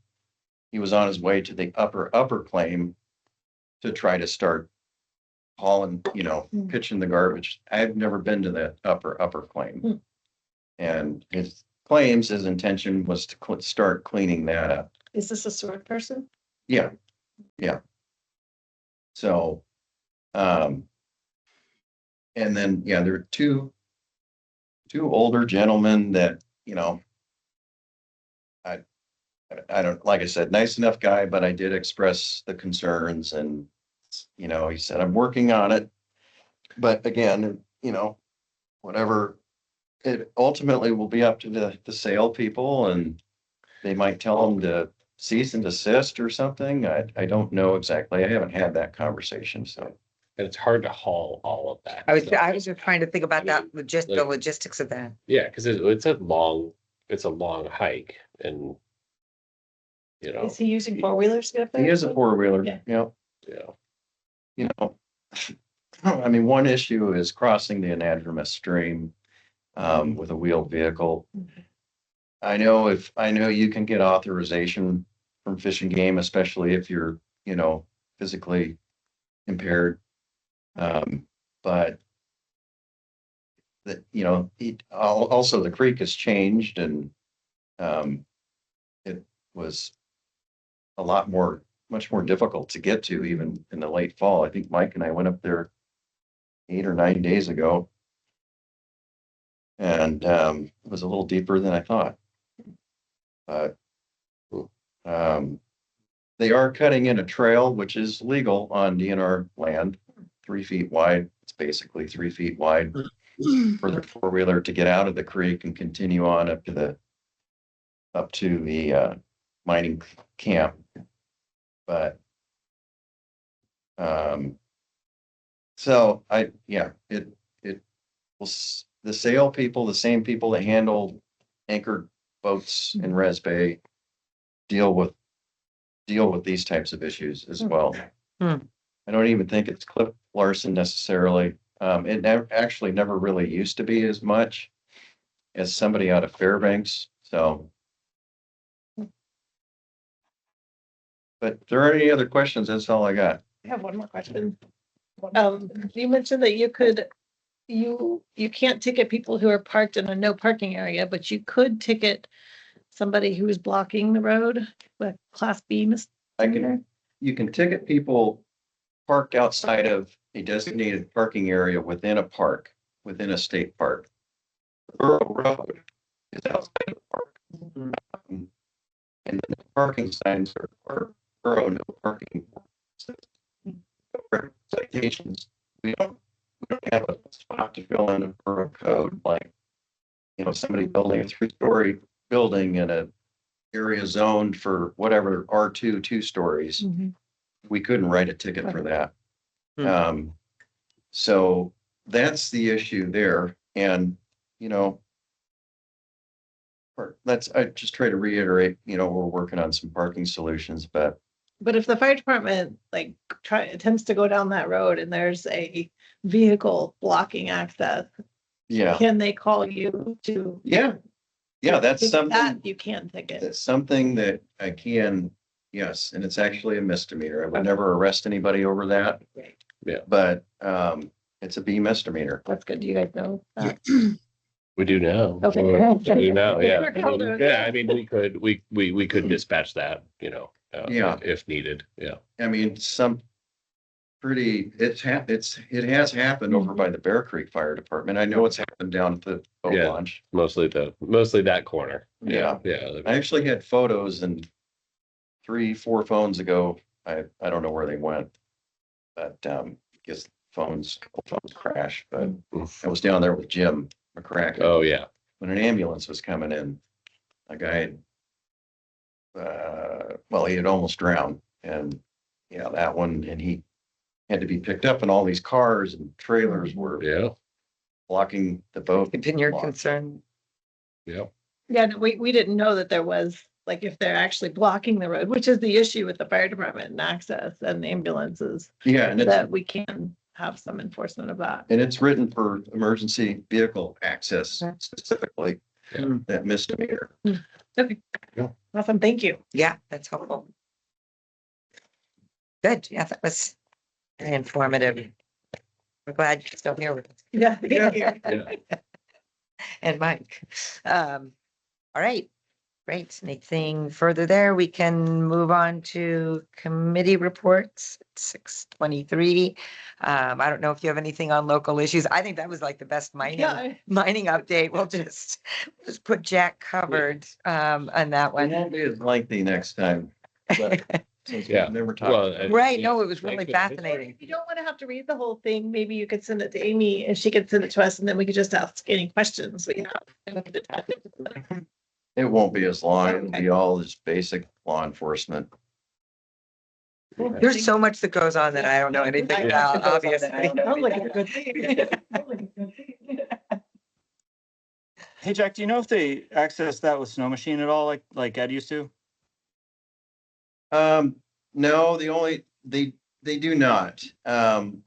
he was on his way to the upper claim to try to start hauling, you know, pitching the garbage. I've never been to that upper claim. And claims his intention was to start cleaning that up. Is this a Seward person? Yeah, yeah. So, and then, yeah, there are two older gentlemen that, I don't, like I said, nice enough guy, but I did express the concerns and, he said, I'm working on it. But again, whatever, it ultimately will be up to the sale people, and they might tell them to cease and desist or something. I don't know exactly. I haven't had that conversation, so. And it's hard to haul all of that. I was stuff. just trying to think about that, the like- logistics of that. Yeah, because it's a long hike and, Is he using four-wheelers to get there? He is a four-wheeler, Yeah. yeah. I mean, one issue is crossing the anadromous stream with a wheeled vehicle. Mhm. I know you can get authorization from Fish and Game, especially if you're, physically impaired. But also the creek has changed, and it was a much more difficult to get to even in the late fall. I think Mike and I went up there 8 or 9 days ago. And it was a little deeper than I thought. But they are cutting in a trail, which is legal on DNR land, 3 feet wide. It's basically 3 feet wide for the four-wheeler to get out of the creek and continue on up to the mining camp. But so it will, the sale people, the same people that handle anchored boats in Res Bay deal with these types of issues as well. Hmm. I don't even think it's Cliff Larson necessarily. It actually never really used to be as much as somebody out of Fairbanks. So, but if there are any other questions, that's all I got. I have one more question. You mentioned that you can't ticket people who are parked in a no parking area, but you could ticket somebody who is blocking the road with Class B misdemeanor. You can ticket people parked outside of a designated parking area within a park, within a state park. Borough Road is outside of the park. And then the parking signs are borough no parking. Citations, we don't have a spot to fill in a borough code, like, somebody building a 3-story building in a area zoned for whatever, R2, 2 stories. Mhm. We couldn't write a ticket for that. Hmm. So that's the issue there. And, I just try to reiterate, we're working on some parking solutions, but But if the fire department tends to go down that road and there's a vehicle blocking access, yeah, can they call you to? yeah, that's ticket something. that You can ticket. It's something that I can, yes, and it's actually a misdemeanor. I would never arrest anybody over that. Right. Yeah. But it's a B misdemeanor. That's good. Do you guys know that? We do now. Okay. We do now, yeah. We're colder. Yeah, I mean, we could dispatch that, Yeah. if needed, yeah. I mean, it has happened over by the Bear Creek Fire Department. I know it's happened down at the boat Yeah. launch. Mostly that corner. Yeah. Yeah. I actually had photos, and 3-4 phones ago, I don't know where they went. But I guess a couple phones crashed, but Oof. I was down there with Jim McCracken. Oh, yeah. When an ambulance was coming in, a guy he had almost drowned, and that one, and he had to be picked up, and all these cars and trailers were Yeah. blocking the boat. Continue your Block. concern. Yeah. Yeah, no, we didn't know that there was, like, if they're actually blocking the road, which is the issue with the fire department and access and ambulances, Yeah, and that we can have some enforcement of that. it's written for emergency vehicle access Okay. specifically, Yeah. that misdemeanor. Awesome, thank you. Yeah, that's helpful. Good. Yeah, that was very informative. We're glad you're still here with us. Yeah. Yeah. And Mike. All right, great. Anything further there? We can move on to committee reports, 6:23. I don't know if you have anything on local issues. I think that was like the best mining update. We'll just put Jack covered on that It one. won't be as lengthy next time. but Since we've Yeah. never talked. Well, about it. Right, yeah, no, it was really thanks for the- fascinating. If you don't want to have to read the whole thing, maybe you could send it to Amy and she could send it to us and then we could just ask any questions we have. It won't be as long. It'll Okay. be all just basic law enforcement. There's so much that goes on that I don't know anything about, obviously. Sounds like a good thing. Hey, Jack, do you know if they access that with Snow Machine at all, like Ed used to? No, they do not. To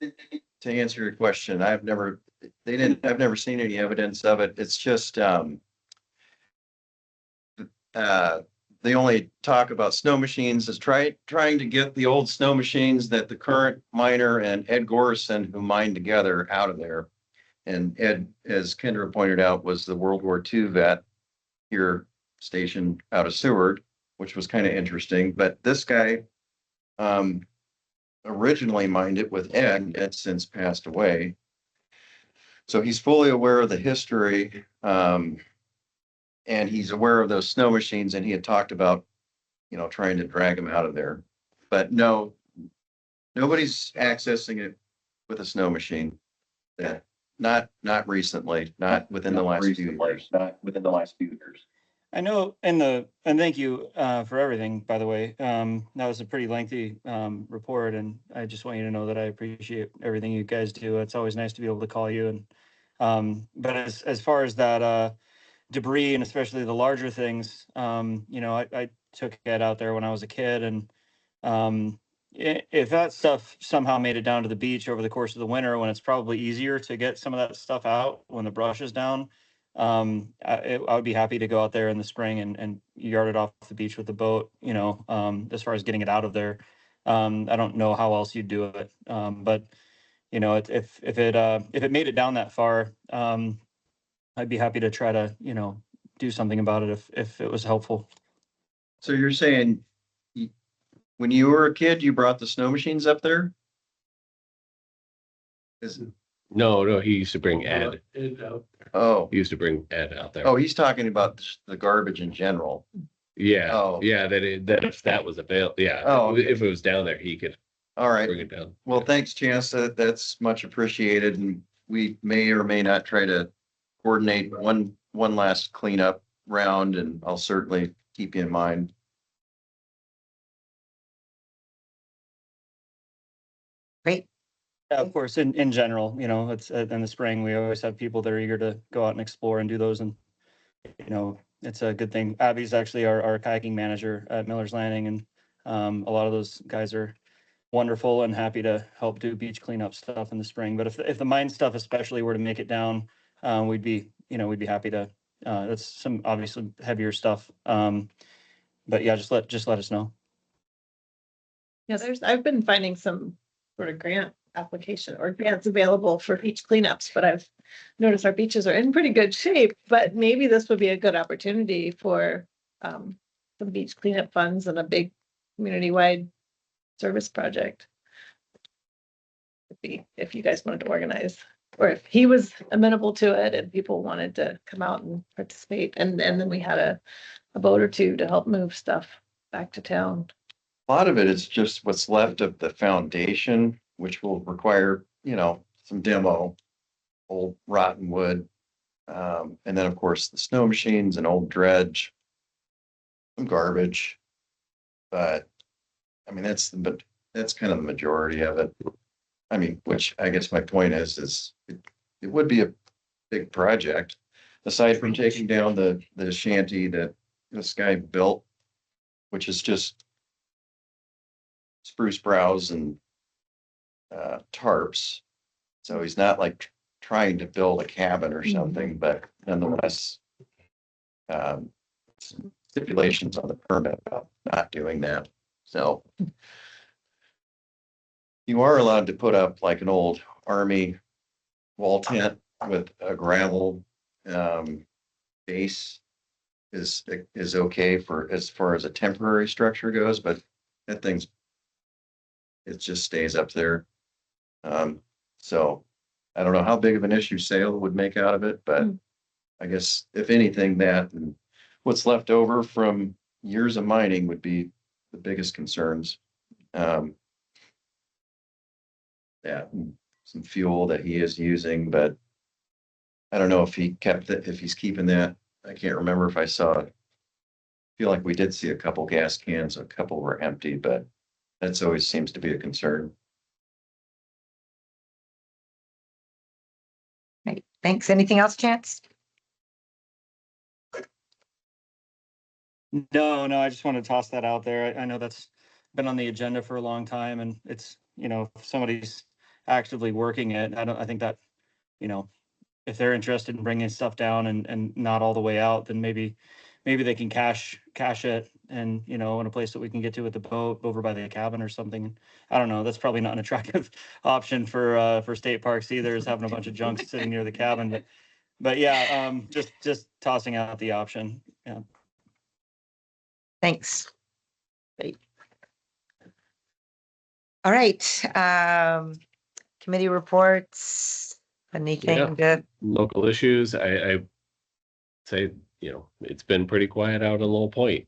answer your question, I've never seen any evidence of it. It's just, they only talk about snow machines as trying to get the old snow machines that the current miner and Ed Gorson, who mined together, out of there. And Ed, as Kendra pointed out, was the World War II vet here stationed out of Seward, which was kind of interesting. But this guy originally mined it with Ed. Ed since passed away. So he's fully aware of the history. And he's aware of those snow machines, and he had talked about, trying to drag them out of there. But no, nobody's accessing it with a snow machine. Yeah, not recently, not within the last few years. I know, and thank you for everything, by the way. That was a pretty lengthy report, and I just want you to know that I appreciate everything you guys do. It's always nice to be able to call you. And but as far as that debris, and especially the larger things, I took Ed out there when I was a kid, and if that stuff somehow made it down to the beach over the course of the winter, when it's probably easier to get some of that stuff out when the brush is down, I would be happy to go out there in the spring and yard it off the beach with the boat, as far as getting it out of there. I don't know how else you'd do it. But if it made it down that far, I'd be happy to try to, do something about it if it was helpful. So you're saying when you were a kid, you brought the snow machines up there? No, he used to bring Ed. Oh, He used to bring Ed out there. oh, he's talking about the garbage in general. Yeah, Oh. yeah, that if that was available, yeah. Oh, okay. If it was down there, he could All right. bring it down. Well, thanks, Chance. That's much appreciated, and we may or may not try to coordinate one last cleanup round, and I'll certainly keep you in mind. Great. Yeah, of course, in general, it's in the spring, we always have people that are eager to go out and explore and do those. And, it's a good thing. Abby's actually our kayaking manager at Miller's Landing, and a lot of those guys are wonderful and happy to help do beach cleanup stuff in the spring. But if the mine stuff especially were to make it down, we'd be happy to, that's some obviously heavier stuff. But yeah, just let us know. Yeah, I've been finding some sort of grant application or grants available for beach cleanups, but I've noticed our beaches are in pretty good shape, but maybe this would be a good opportunity for some beach cleanup funds and a big community-wide service project. If you guys wanted to organize, or if he was amenable to it and people wanted to come out and participate, and then we had a boat or two to help move stuff back to town. A lot of it is just what's left of the foundation, which will require, some demo, old rotten wood. And then, of course, the snow machines and old dredge, some garbage. But, I mean, that's kind of the majority of it. I mean, which I guess my point is it would be a big project, aside from taking down the shanty that this guy built, which is just spruce browse and tarps. So he's not like trying to build a cabin or something, but nonetheless, stipulations on the permit about not doing that. So you are allowed to put up like an old army wall tent with a gravel base. is okay for as far as a temporary structure goes, but that thing's it just stays up there. So I don't know how big of an issue sale would make out of it, but I guess if anything, that and what's left over from years of mining would be the biggest concerns. Yeah, some fuel that he is using, but I don't know if he kept it, if he's keeping that. I can't remember if I saw. Feel like we did see a couple gas cans, a couple were empty, but that's always seems to be a concern. Right. Thanks. Anything else, Chance? No, I just want to toss that out there. I know that's been on the agenda for a long time, and it's, if somebody's actively working it, I think that, if they're interested in bringing stuff down and not all the way out, then maybe they can cash it and, in a place that we can get to with the boat over by the cabin or something. I don't know. That's probably not an attractive option for state parks either, is having a bunch of junk sitting near the cabin, but yeah, just tossing out the option. Yeah. Thanks. Great. All right. Committee reports. Anything to? Local issues, I say, it's been pretty quiet out on Lowell Point,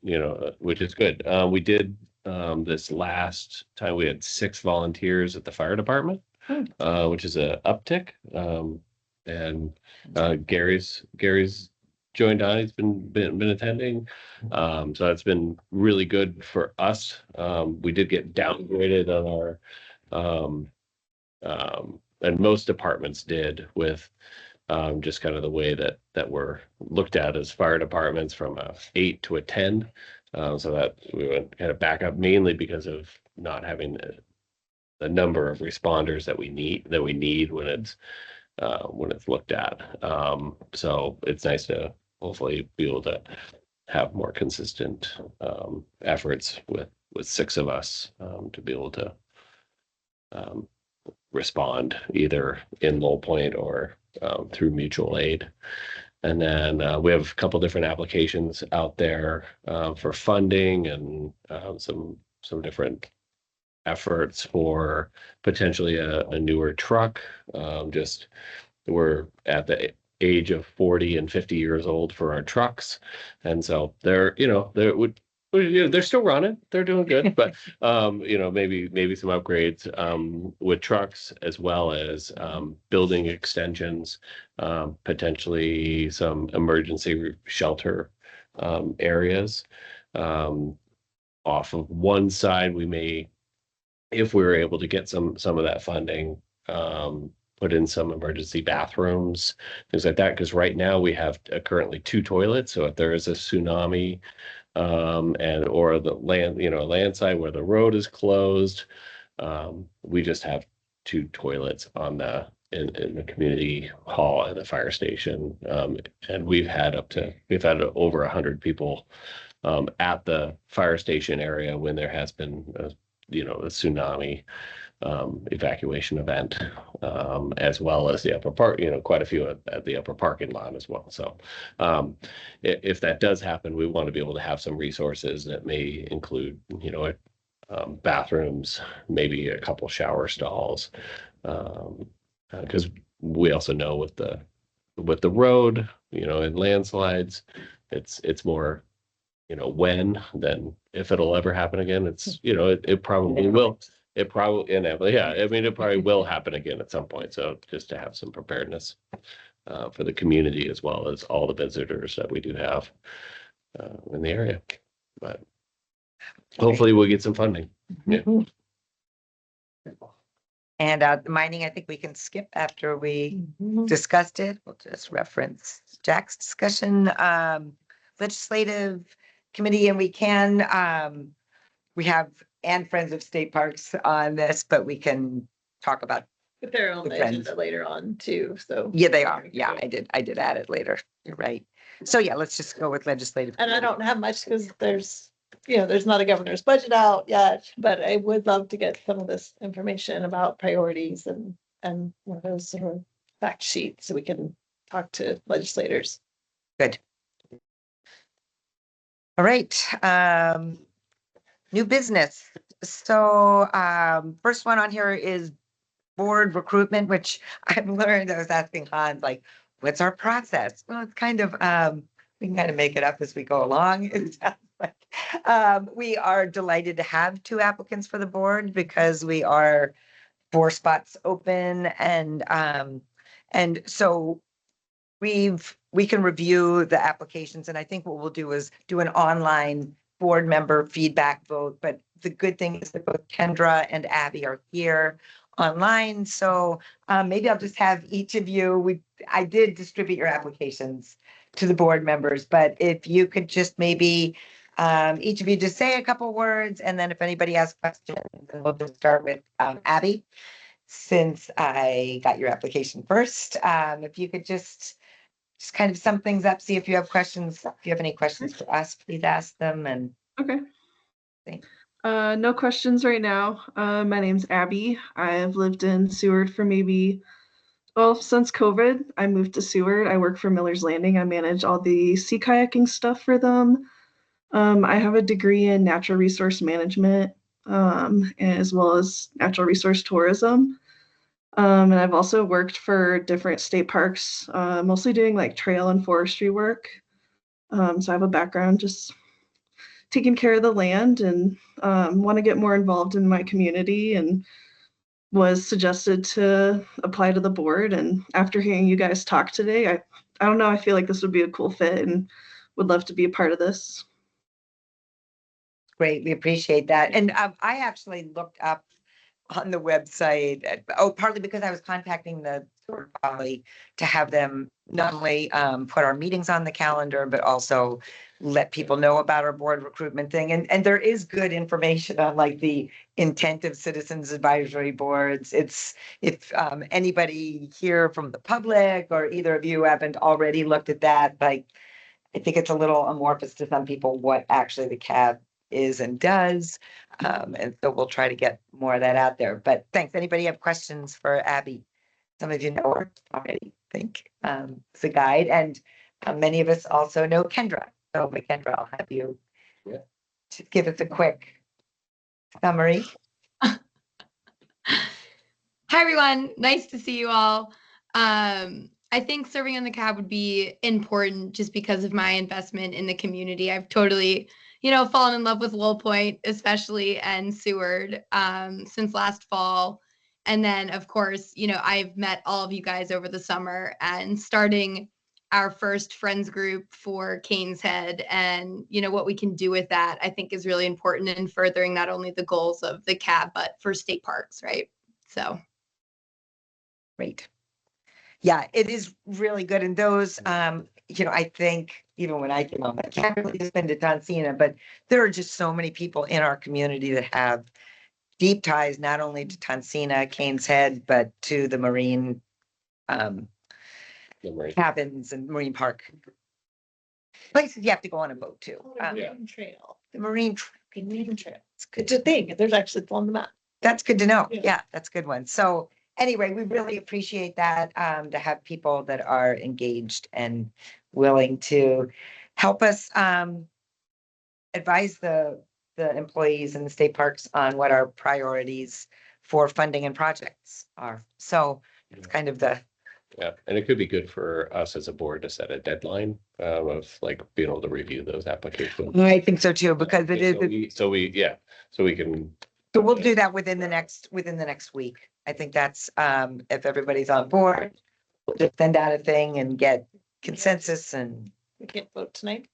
which is good. We did, this last time we had 6 volunteers at the fire department, which is a uptick. And Gary's joined on. He's been attending. So that's been really good for us. We did get downgraded on our, and most departments did, with just kind of the way that we're looked at as fire departments, from a 8 to a 10. So that we went kind of back up, mainly because of not having the number of responders that we need when it's looked at. So it's nice to hopefully be able to have more consistent efforts with 6 of us to be able to respond either in Lowell Point or through mutual aid. And then we have a couple different applications out there for funding, and some different efforts for potentially a newer truck. Just we're at the age of 40 and 50 years old for our trucks, and so they're still running, they're doing good, but maybe some upgrades with trucks, as well as building extensions, potentially some emergency shelter areas. Off of one side, we may, if we were able to get some of that funding, put in some emergency bathrooms, things like that, because right now we have currently 2 toilets. So if there is a tsunami, or the land side where the road is closed, we just have 2 toilets in the community hall and the fire station. And we've had over 100 people at the fire station area when there has been a tsunami evacuation event, as well as the upper park, quite a few at the upper parking lot as well. So if that does happen, we want to be able to have some resources that may include, bathrooms, maybe a couple shower stalls, because we also know with the road, and landslides, it's more, when than if it'll ever happen again. It's, it probably will. It probably, yeah, it probably will happen again at some point. So just to have some preparedness for the community, as well as all the visitors that we do have in the area. But hopefully we'll get some funding. Yeah. And the mining, I think we can skip after we discussed it. We'll just reference Jack's discussion. Legislative committee, and we have and Friends of State Parks on this, but we can talk about. But they're on the agenda later on too, so. Yeah, they are. Yeah, I did add it later. You're right. So yeah, let's just go with legislative. And I don't have much because there's not a governor's budget out yet, but I would love to get some of this information about priorities and those sort of fact sheets so we can talk to legislators. Good. All right, new business. So, first one on here is board recruitment, which I've learned, I was asking Hans, like, what's our process? Well, it's kind of, we can kind of make it up as we go along. It sounds like. We are delighted to have 2 applicants for the board because we are 4 spots open and so we can review the applications, and I think what we'll do is do an online board member feedback vote. But the good thing is that both Kendra and Abby are here online, so maybe I'll just have each of you. I did distribute your applications to the board members, but if you could just maybe each of you just say a couple words, and then if anybody has questions, then we'll just start with Abby, since I got your application first. If you could just kind of sum things up, see if you have questions. If you have any questions for us, please ask them. And Okay. Thanks. No questions right now. My name's Abby. I've lived in Seward for since COVID. I moved to Seward. I work for Miller's Landing. I manage all the sea kayaking stuff for them. I have a degree in natural resource management, as well as natural resource tourism. And I've also worked for different state parks, mostly doing like trail and forestry work. So I have a background just taking care of the land and want to get more involved in my community, and was suggested to apply to the board. And after hearing you guys talk today, I don't know, I feel like this would be a cool fit and would love to be a part of this. Great, we appreciate that. And I actually looked up on the website, partly because I was contacting the Seward Valley to have them not only put our meetings on the calendar, but also let people know about our board recruitment thing. And there is good information on like the intent of citizens advisory boards. It's if anybody here from the public or either of you haven't already looked at that, like I think it's a little amorphous to some people what actually the CAB is and does. And so we'll try to get more of that out there. But thanks. Anybody have questions for Abby? Some of you know her already, I think, as a guide. And many of us also know Kendra. So Kendra, I'll have you just give us a quick summary. Hi, everyone. Nice to see you all. I think serving on the CAB would be important just because of my investment in the community. I've totally, fallen in love with Lowell Point, especially, and Seward since last fall. And then, of course, I've met all of you guys over the summer, and starting our first friends group for Canes Head, and what we can do with that, I think is really important in furthering not only the goals of the CAB, but for state parks, right? So. Great. Yeah, it is really good. And those, I think even when I came on, I can't really just been to Tonsina, but there are just so many people in our community that have deep ties, not only to Tonsina, Canes Head, but to the marine cabins and marine park places you have to go on a boat to. Trail. The marine Trail. It's good to think. There's actually on the map. That's good to know. Yeah. Yeah, that's a good one. So anyway, we really appreciate that, to have people that are engaged and willing to help us advise the employees in the state parks on what our priorities for funding and projects are. So it's kind of Yeah, and it could be good for us as a board to set a deadline of like being able to review those applications. I think so too, because it is. So we can. So we'll do that within the next week. I think that's if everybody's on board, we'll just send out a thing and get consensus. And We can't vote tonight.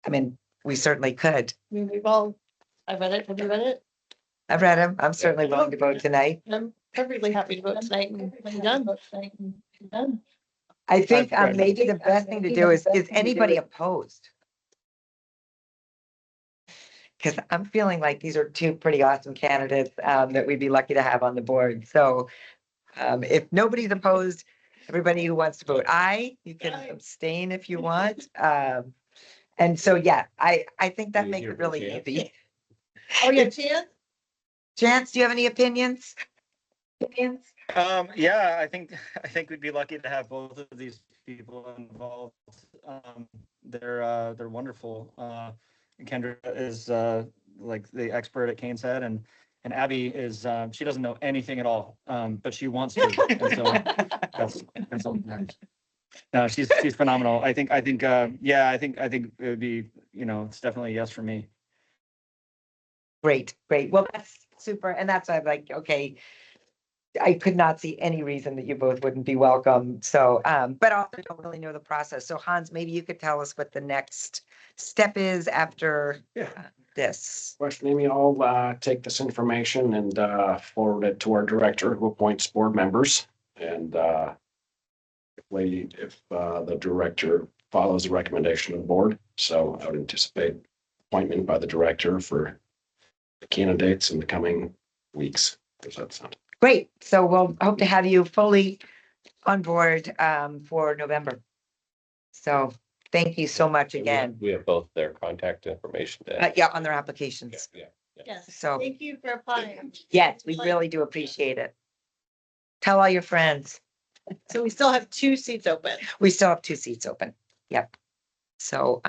I mean, we certainly could. I mean, I read it. Have you read it? I've read them. I'm certainly willing to vote tonight. I'm perfectly happy to vote tonight and be done. I think I've read maybe the best thing to do is anybody opposed? Because I'm feeling like these are 2 pretty awesome candidates that we'd be lucky to have on the board. So if nobody's opposed, everybody who wants to vote aye, you can abstain if you want. And so, yeah, I think that makes it really easy. Oh, yeah, Chance? Chance, do you have any opinions? Yeah, I think we'd be lucky to have both of these people involved. they're wonderful. Kendra is like the expert at Kane's Head, and Abby is she doesn't know anything at all, but she wants to, and so that's no, she's phenomenal. Yeah, I think it would be, it's definitely a yes for me. Great, great. Well, that's super. And that's why I'm like, okay, I could not see any reason that you both wouldn't be welcome. So, but also don't really know the process. So Hans, maybe you could tell us what the next step is after Yeah. this. Question, Amy, I'll take this information and forward it to our director who appoints board members. And if the director follows the recommendation of the board, so I would anticipate appointment by the director for the candidates in the coming weeks. Does that sound? Great. So we'll hope to have you fully on board for November. So thank you so much again. We have both their contact information. Yeah, on their applications. Yeah. Yes, So thank you for applying. yes, we really do appreciate it. Tell all your friends. So we still have 2 seats open. We still have 2 seats open. Yep. So,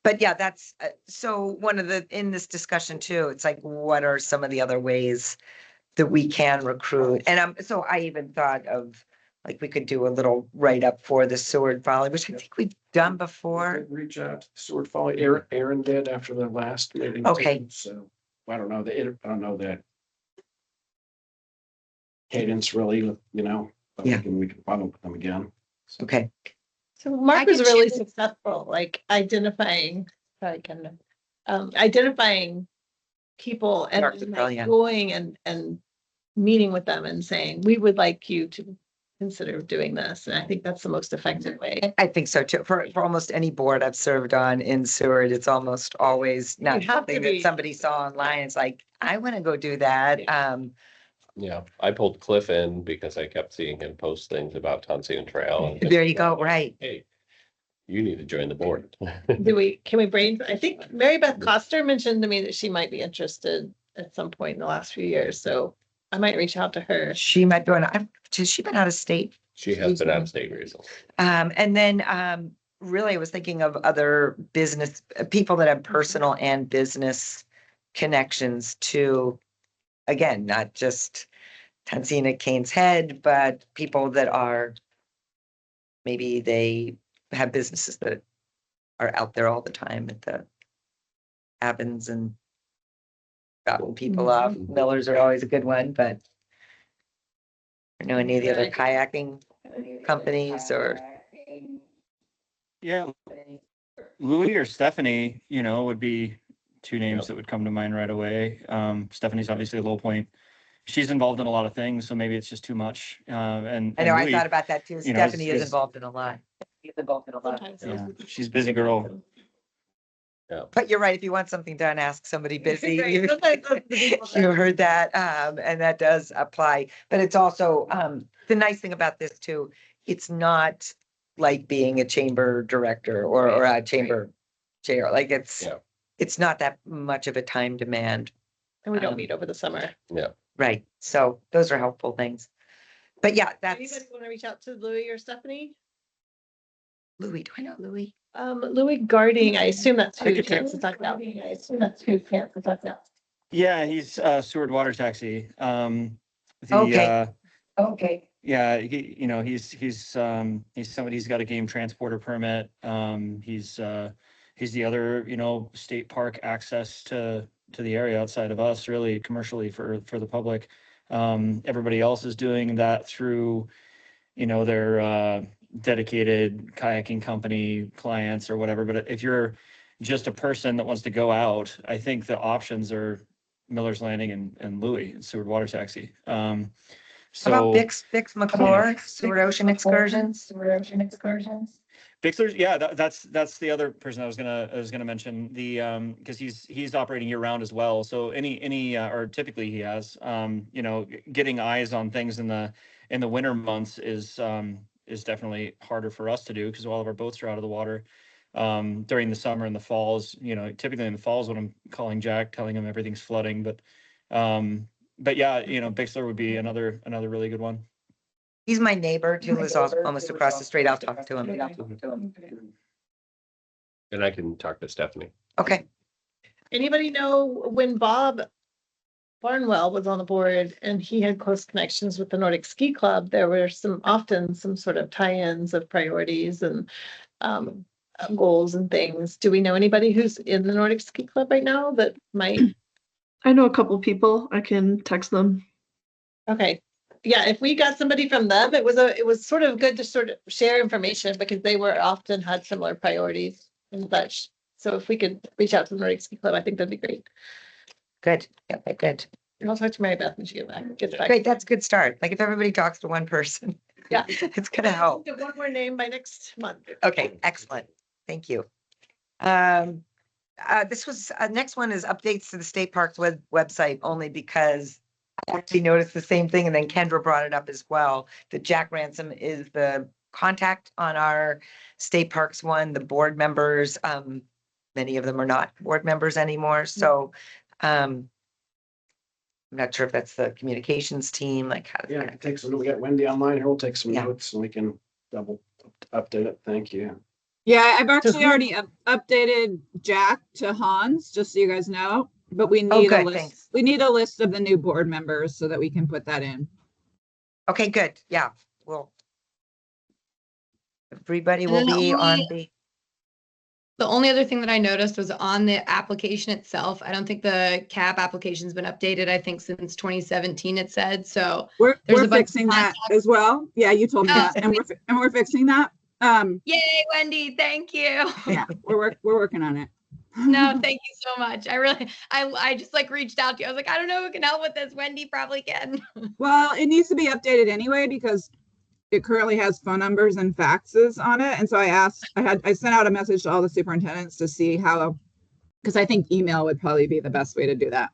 but yeah, that's, so one of in this discussion too, it's like, what are some of the other ways that we can recruit? And so I even thought of, like, we could do a little write-up for the Seward Volley, which I think we've done before. Reach out to Seward Folly. Aaron did after the last meeting. Okay. too, So I don't know that cadence really, but Yeah. we can follow them again. So Okay. So Mark I was can really share- successful, like identifying people and Mark's like, brilliant. going and meeting with them and saying, we would like you to consider doing this. And I think that's the most effective way. I think so too. For almost any board I've served on in Seward, it's almost always not You have to something that be- somebody saw online. It's like, I want to go do that. Yeah, I pulled Cliff in because I kept seeing him post things about Tunsian Trail. And There you go. Right. Hey, you need to join the board. Can we brain? I think Mary Beth Coster mentioned to me that she might be interested at some point in the last few years. So I might reach out to her. She might be, has she been out of state? She has been out of state recently. And then really, I was thinking of other business people that have personal and business connections to, again, not just Tansina Kane's Head, but people that are, maybe they have businesses that are out there all the time at the Evans and dropping people off. Millers are always a good one, but I don't know any of the other kayaking companies or. Yeah, Louis or Stephanie, would be 2 names Yep. that would come to mind right away. Stephanie's obviously a low point. She's involved in a lot of things, so maybe it's just too much. And I know, I Louis, thought about that too. you know, Stephanie is is- involved in a lot. She's involved in a lot. Sometimes yeah, she's a busy girl. But you're right, if you want something done, ask somebody busy. Right, You sometimes those are the people that- you heard that, and that does apply. But it's also, the nice thing about this too, it's not like being a chamber director or a chamber chair. Like Yeah. it's not that much of a time demand. And we don't meet over the summer. Right. So those are helpful things. But yeah, that's Anybody want to reach out to Louis or Stephanie? Louis. Do I know Louis? Louis Garding, I assume that's who I could Chance is talking about. Yeah, he's Seward Water Taxi. Okay. Okay. Yeah, he's somebody who's got a game transporter permit. He's the other, state park access to the area outside of us, really commercially for the public. Everybody else is doing that through, their dedicated kayaking company clients or whatever. But if you're just a person that wants to go out, I think the options are Miller's Landing and Louis and Seward Water Taxi. How about So Bix McClure, Seward Ocean Excursions? Bixler's, yeah, that's the other person I was gonna mention, because he's operating year round as well. So or typically he has, getting eyes on things in the winter months is definitely harder for us to do because all of our boats are out of the water. During the summer and the falls, typically in the falls when I'm calling Jack, telling him everything's flooding, but yeah, Bixler would be another really good one. He's my neighbor too, lives almost across the street. I'll talk to him. And I can talk to Stephanie. Okay. Anybody know when Bob Barnwell was on the board and he had close connections with the Nordic Ski Club, there were often some sort of tie-ins of priorities and goals and things. Do we know anybody who's in the Nordic Ski Club right now that might? I know a couple people. I can text them. Okay. Yeah, if we got somebody from them, it was sort of good to sort of share information because they were often had similar priorities and such. So if we could reach out to the Nordic Ski Club, I think that'd be great. Good. Okay, good. And I'll talk to Mary Beth when she gets back. Great. That's a good start. Like if everybody talks to one person. Yeah. It's gonna help. Get one more name by next month. Okay, excellent. Thank you. This was, next one is updates to the state parks website, only because I actually noticed the same thing, and then Kendra brought it up as well, that Jack Ransom is the contact on our state parks one, the board members, many of them are not board members anymore, so, I'm not sure if that's the communications team, like how. Yeah, take some, we got Wendy online here. We'll take some Yeah. notes and we can double update it. Thank you. Yeah, I've actually who- already updated Jack to Hans, just so you guys know. But we Oh, need a good, list. thanks. We need a list of the new board members so that we can put that in. Okay, good, yeah, well. Everybody And will then the be on only- The only other thing that I noticed was on the application itself. I don't think the CAP application's been updated, I think since 2017 it said, so. We're There's a we're bunch of fixing that as well. Yeah, you told me Oh, that, and we're fixing that. Yay, Wendy, thank you. Yeah, we're working on it. No, thank you so much. I just like reached out to you. I was like, I don't know who can help with this. Wendy probably can. Well, it needs to be updated anyway because it currently has phone numbers and faxes on it. And so I sent out a message to all the superintendents to see how, because I think email would probably be the best way to do that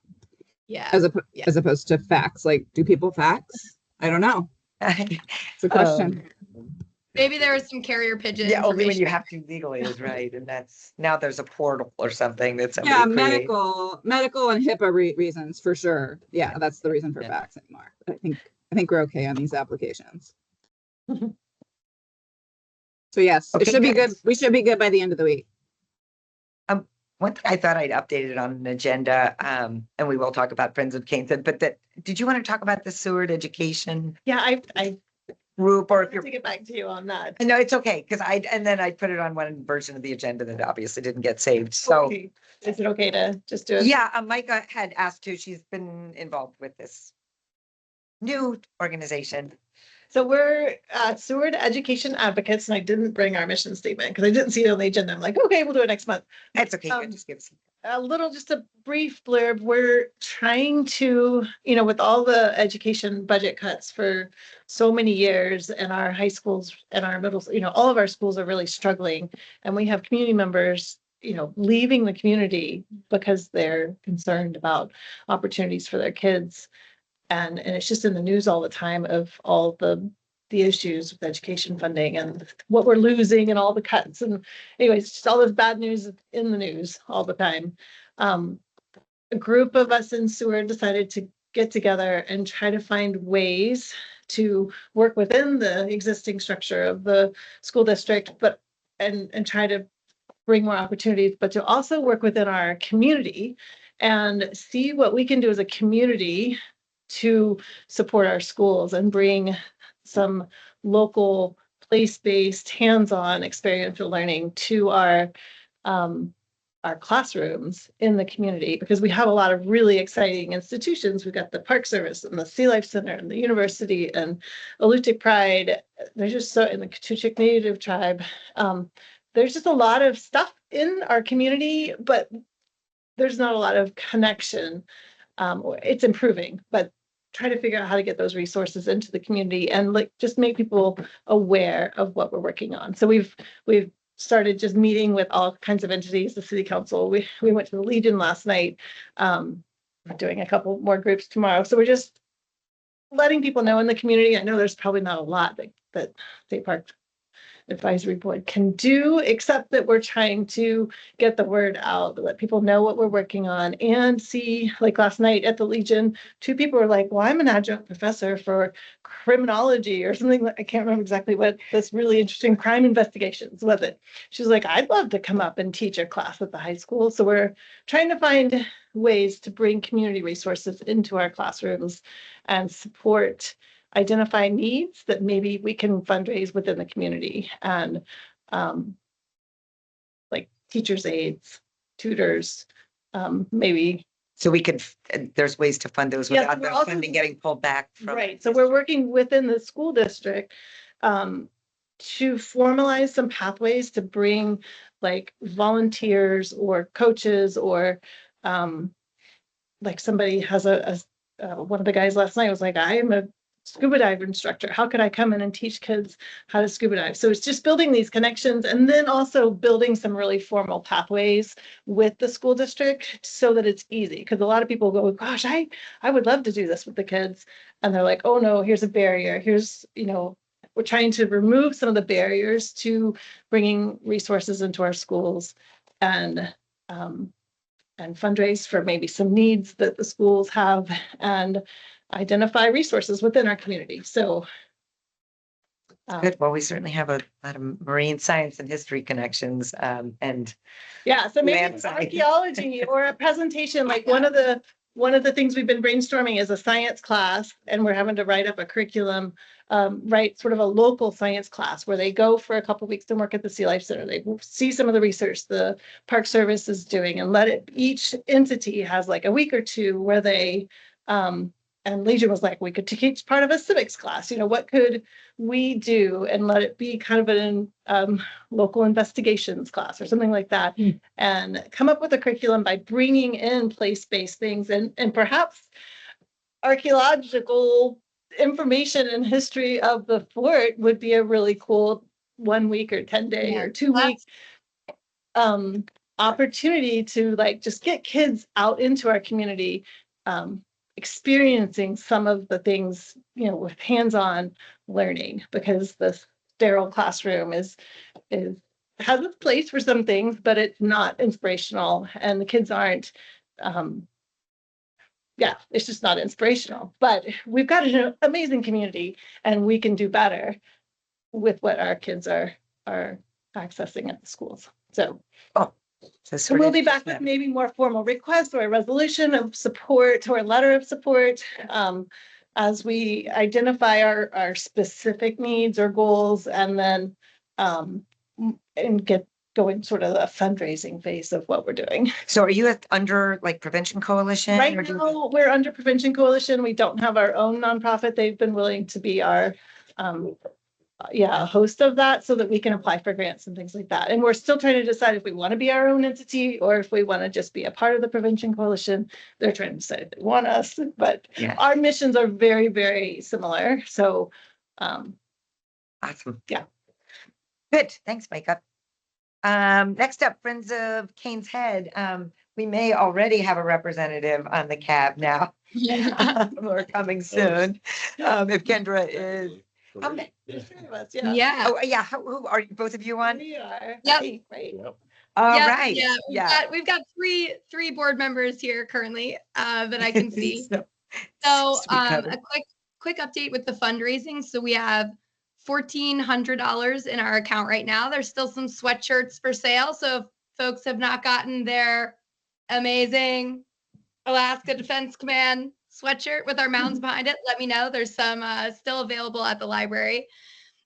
Yeah. as opposed to fax. Like, do people fax? I don't know. It's a question. Maybe there was some carrier pigeon. Yeah, only when information. you have to legally is right, and that's, now there's a portal or something that Yeah, somebody created. medical and HIPAA reasons for sure. Yeah, that's the reason for Yeah. fax anymore. I think we're okay on these applications. So yes, it Okay, should be good. good. We should be good by the end of the week. One thing I thought I'd updated it on an agenda, and we will talk about Friends of Kingston, but did you want to talk about the Seward education Yeah, I group, or if have you're, to get back to you on that. no, it's okay, because and then I put it on one version of the agenda that obviously didn't get saved, so. Okay. Is it okay to just do it? Yeah, Micah had asked to, she's been involved with this new organization. So we're Seward Education Advocates, and I didn't bring our mission statement because I didn't see it on the agenda. I'm like, okay, we'll do it next month. That's okay, you can Um, just give us. Just a brief blurb. We're trying to, with all the education budget cuts for so many years, and our high schools and our middle, all of our schools are really struggling. And we have community members, leaving the community because they're concerned about opportunities for their kids. And it's just in the news all the time of all the issues with education funding and what we're losing and all the cuts. And anyways, just all this bad news in the news all the time. A group of us in Seward decided to get together and try to find ways to work within the existing structure of the school district, but and try to bring more opportunities, but to also work within our community and see what we can do as a community to support our schools and bring some local place-based hands-on experiential learning to our classrooms in the community, because we have a lot of really exciting institutions. We've got the Park Service and the Sea Life Center and the university and Alutiiq Pride. There's just so in the Katuchik Native Tribe. There's just a lot of stuff in our community, but there's not a lot of connection. It's improving, but try to figure out how to get those resources into the community and just make people aware of what we're working on. So we've started just meeting with all kinds of entities, the city council. We went to the Legion last night. We're doing a couple more groups tomorrow. So we're just letting people know in the community. I know there's probably not a lot that State Park advisory board can do, except that we're trying to get the word out, let people know what we're working on, and see, like last night at the Legion, 2 people were like, well, I'm an adjunct professor for criminology or something. I can't remember exactly what this really interesting crime investigations was it. She was like, I'd love to come up and teach a class at the high school. So we're trying to find ways to bring community resources into our classrooms and support, identify needs that maybe we can fundraise within the community, and like teachers' aides, tutors, maybe. So we could, there's ways to fund those Yes, without we're the also- funding getting pulled back from. Right, so we're working within the school district to formalize some pathways to bring like volunteers or coaches, or like somebody has one of the guys last night was like, I am a scuba dive instructor. How could I come in and teach kids how to scuba dive? So it's just building these connections, and then also building some really formal pathways with the school district so that it's easy. Because a lot of people go, gosh, I would love to do this with the kids. And they're like, oh no, here's a barrier. Here's, we're trying to remove some of the barriers to bringing resources into our schools, and fundraise for maybe some needs that the schools have, and identify resources within our community. So Good. Well, we certainly have a lot of marine science and history connections, and yeah, so maybe Land it's science. archaeology or a presentation. Like one of the things we've been brainstorming is a science class, and we're having to write up a curriculum, write sort of a local science class where they go for a couple of weeks and work at the Sea Life Center. They see some of the research the Park Service is doing, and each entity has like a week or two where they, and Legion was like, we could teach part of a civics class. What could we do, and let it be kind of an local investigations class or something like that, and come up with a curriculum by bringing in place-based things, and perhaps archaeological information and history of the fort would be a really cool 1 week or 10-day or 2-week opportunity to like just get kids out into our community, experiencing some of the things, with hands-on learning, because the sterile classroom has its place for some things, but it's not inspirational, and the kids aren't, it's just not inspirational. But we've got an amazing community, and we can do better with what our kids are accessing at the schools. So so we'll be back with maybe more formal requests or a resolution of support or a letter of support, as we identify our specific needs or goals, and then and get going sort of a fundraising phase of what we're doing. So are you under like Prevention Coalition? Right or do you- now, we're under Prevention Coalition. We don't have our own nonprofit. They've been willing to be our a host of that, so that we can apply for grants and things like that. And we're still trying to decide if we want to be our own entity or if we want to just be a part of the Prevention Coalition. They're trying to decide if they want us, but our missions are very, very similar. So Awesome. Yeah. Good. Thanks, Micah. Next up, Friends of Cane's Head. We may already have a representative on the cab now. Or coming soon. If Kendra is. Yeah. Oh, yeah. Who are you, both of you on? We are. Yep. Hey, great. All Yep, right. Yeah, we've got three board members here currently that I can see. So So we covered. a quick update with the fundraising. So we have $1,400 in our account right now. There's still some sweatshirts for sale. So if folks have not gotten their amazing Alaska Defense Command sweatshirt with our mountains behind it, let me know. There's some still available at the library.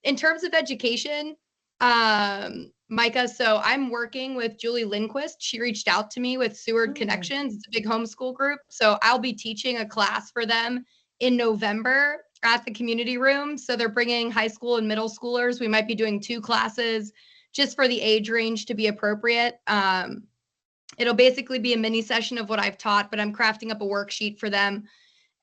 In terms of education, Micah, so I'm working with Julie Lindquist. She reached out to me with Seward Connections. It's a big homeschool group. So I'll be teaching a class for them in November at the community room. So they're bringing high school and middle schoolers. We might be doing 2 classes just for the age range to be appropriate. It'll basically be a mini session of what I've taught, but I'm crafting up a worksheet for them.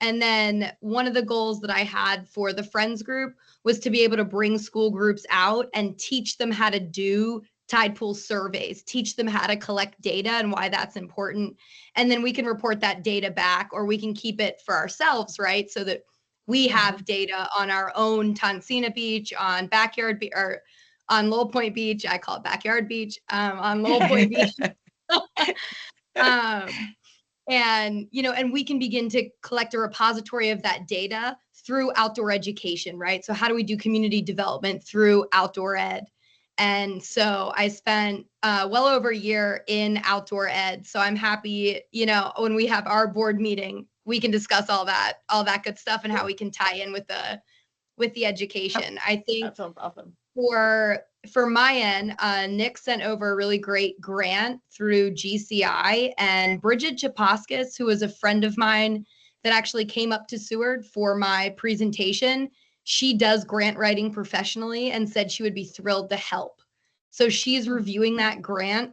And then one of the goals that I had for the Friends group was to be able to bring school groups out and teach them how to do tide pool surveys, teach them how to collect data and why that's important. And then we can report that data back, or we can keep it for ourselves, right? So that we have data on our own Tonsina Beach, on Backyard or on Lowell Point Beach. I call it Backyard Beach, on Lowell Point Beach. Um, and, and we can begin to collect a repository of that data through outdoor education, right? So how do we do community development through outdoor ed? And so I spent well over a year in outdoor ed. So I'm happy, when we have our board meeting, we can discuss all that good stuff and how we can tie in with the education. I think That sounds awesome. for my end, Nick sent over a really great grant through GCI, and Bridget Chaposkis, who was a friend of mine that actually came up to Seward for my presentation, she does grant writing professionally and said she would be thrilled to help. So she's reviewing that grant.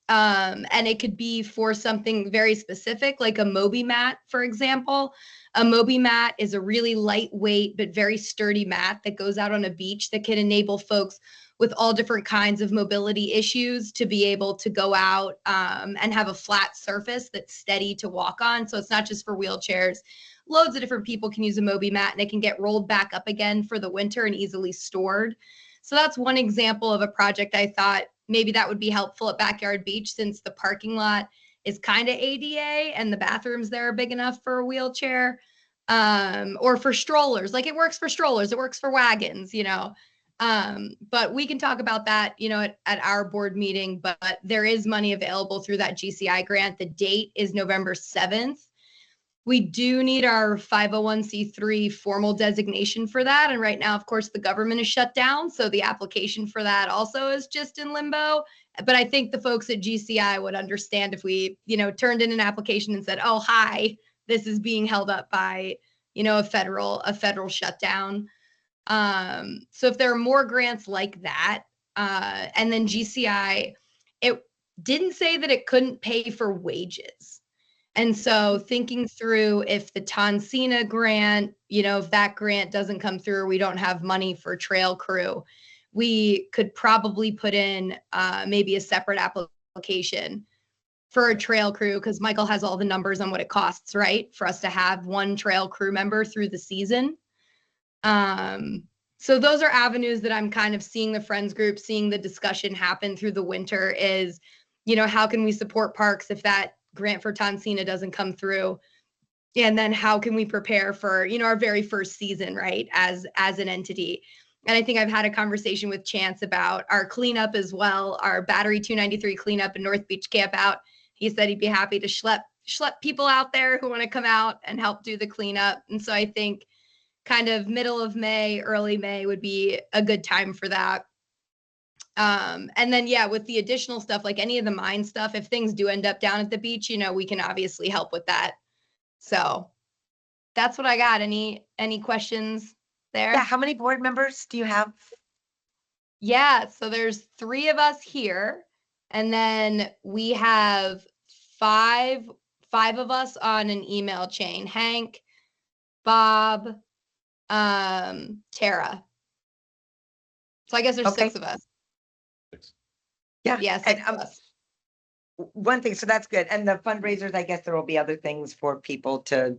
And it could be for something very specific, like a Moby mat, for example. A Moby mat is a really lightweight but very sturdy mat that goes out on a beach that can enable folks with all different kinds of mobility issues to be able to go out and have a flat surface that's steady to walk on. So it's not just for wheelchairs. Loads of different people can use a Moby mat, and it can get rolled back up again for the winter and easily stored. So that's one example of a project I thought maybe that would be helpful at Backyard Beach, since the parking lot is kind of ADA and the bathrooms there are big enough for a wheelchair, or for strollers. Like, it works for strollers, it works for wagons, but we can talk about that, at our board meeting. But there is money available through that GCI grant. The date is November 7th. We do need our 501c3 formal designation for that. And right now, of course, the government is shut down. So the application for that also is just in limbo. But I think the folks at GCI would understand if we, turned in an application and said, oh, hi, this is being held up by, a federal shutdown. So if there are more grants like that, and then GCI, it didn't say that it couldn't pay for wages. And so thinking through, if the Tonsina grant, if that grant doesn't come through, or we don't have money for trail crew, we could probably put in maybe a separate application for a trail crew, because Michael has all the numbers on what it costs, right, for us to have one trail crew member through the season. So those are avenues that I'm kind of seeing the friends group, seeing the discussion happen through the winter is, how can we support parks if that grant for Tonsina doesn't come through? And then how can we prepare for, our very first season, right, as an entity? And I think I've had a conversation with Chance about our cleanup as well, our Battery 293 cleanup and North Beach Camp Out. He said he'd be happy to schlep people out there who want to come out and help do the cleanup. And so I think kind of middle of May, early May would be a good time for that. And then, with the additional stuff, like any of the mine stuff, if things do end up down at the beach, we can obviously help with that. So that's what I got. Any questions there? Yeah, how many board members do you have? Yeah, so there's 3 of us here, and then we have five of us on an email chain: Hank, Bob, Tara. So I guess there's Okay. 6 of us. Yeah. Yes. And one thing, so that's good. And the fundraisers, I guess there will be other things for people to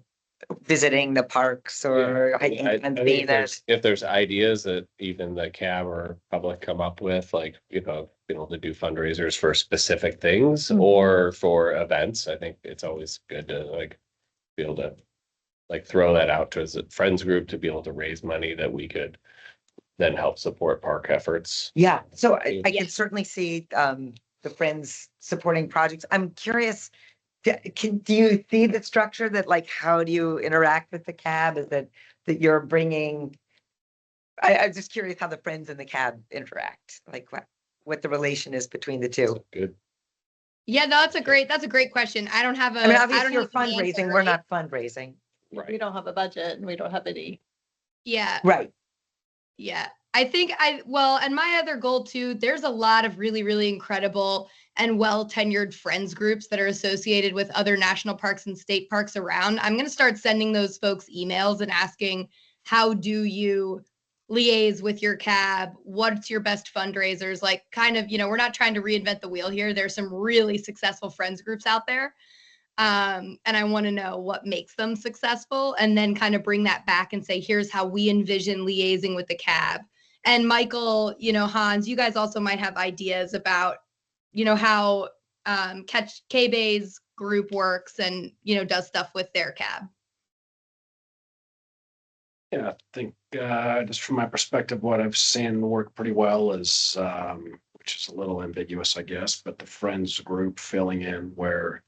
visiting the parks or hiking I and think being there. if there's ideas that even the CAB or public come up with, like, to do fundraisers for specific things or for events, I think it's always good to be able to throw that out to as a friends group to be able to raise money that we could then help support park efforts. Yeah, so I can certainly see the friends supporting projects. I'm curious, do you see the structure that, how do you interact with the CAB? Is that you're bringing, I'm just curious how the friends and the CAB interact, what the relation is between the two. Good. Yeah, no, that's a great question. I don't have a. I mean, I obviously don't you're have an answer, fundraising, we're right? not fundraising. We Right. don't have a budget and we don't have any. Yeah. Right. Yeah. I think and my other goal too, there's a lot of really, really incredible and well-tenured friends groups that are associated with other national parks and state parks around. I'm going to start sending those folks emails and asking, how do you liaise with your CAB? What's your best fundraisers? We're not trying to reinvent the wheel here. There's some really successful friends groups out there. And I want to know what makes them successful, and then kind of bring that back and say, here's how we envision liaising with the CAB. And Michael, Hans, you guys also might have ideas about, how Catch K-Bay's group works and, does stuff with their cab. Yeah, I think just from my perspective, what I've seen work pretty well is, which is a little ambiguous, I guess, but the Friends group filling in where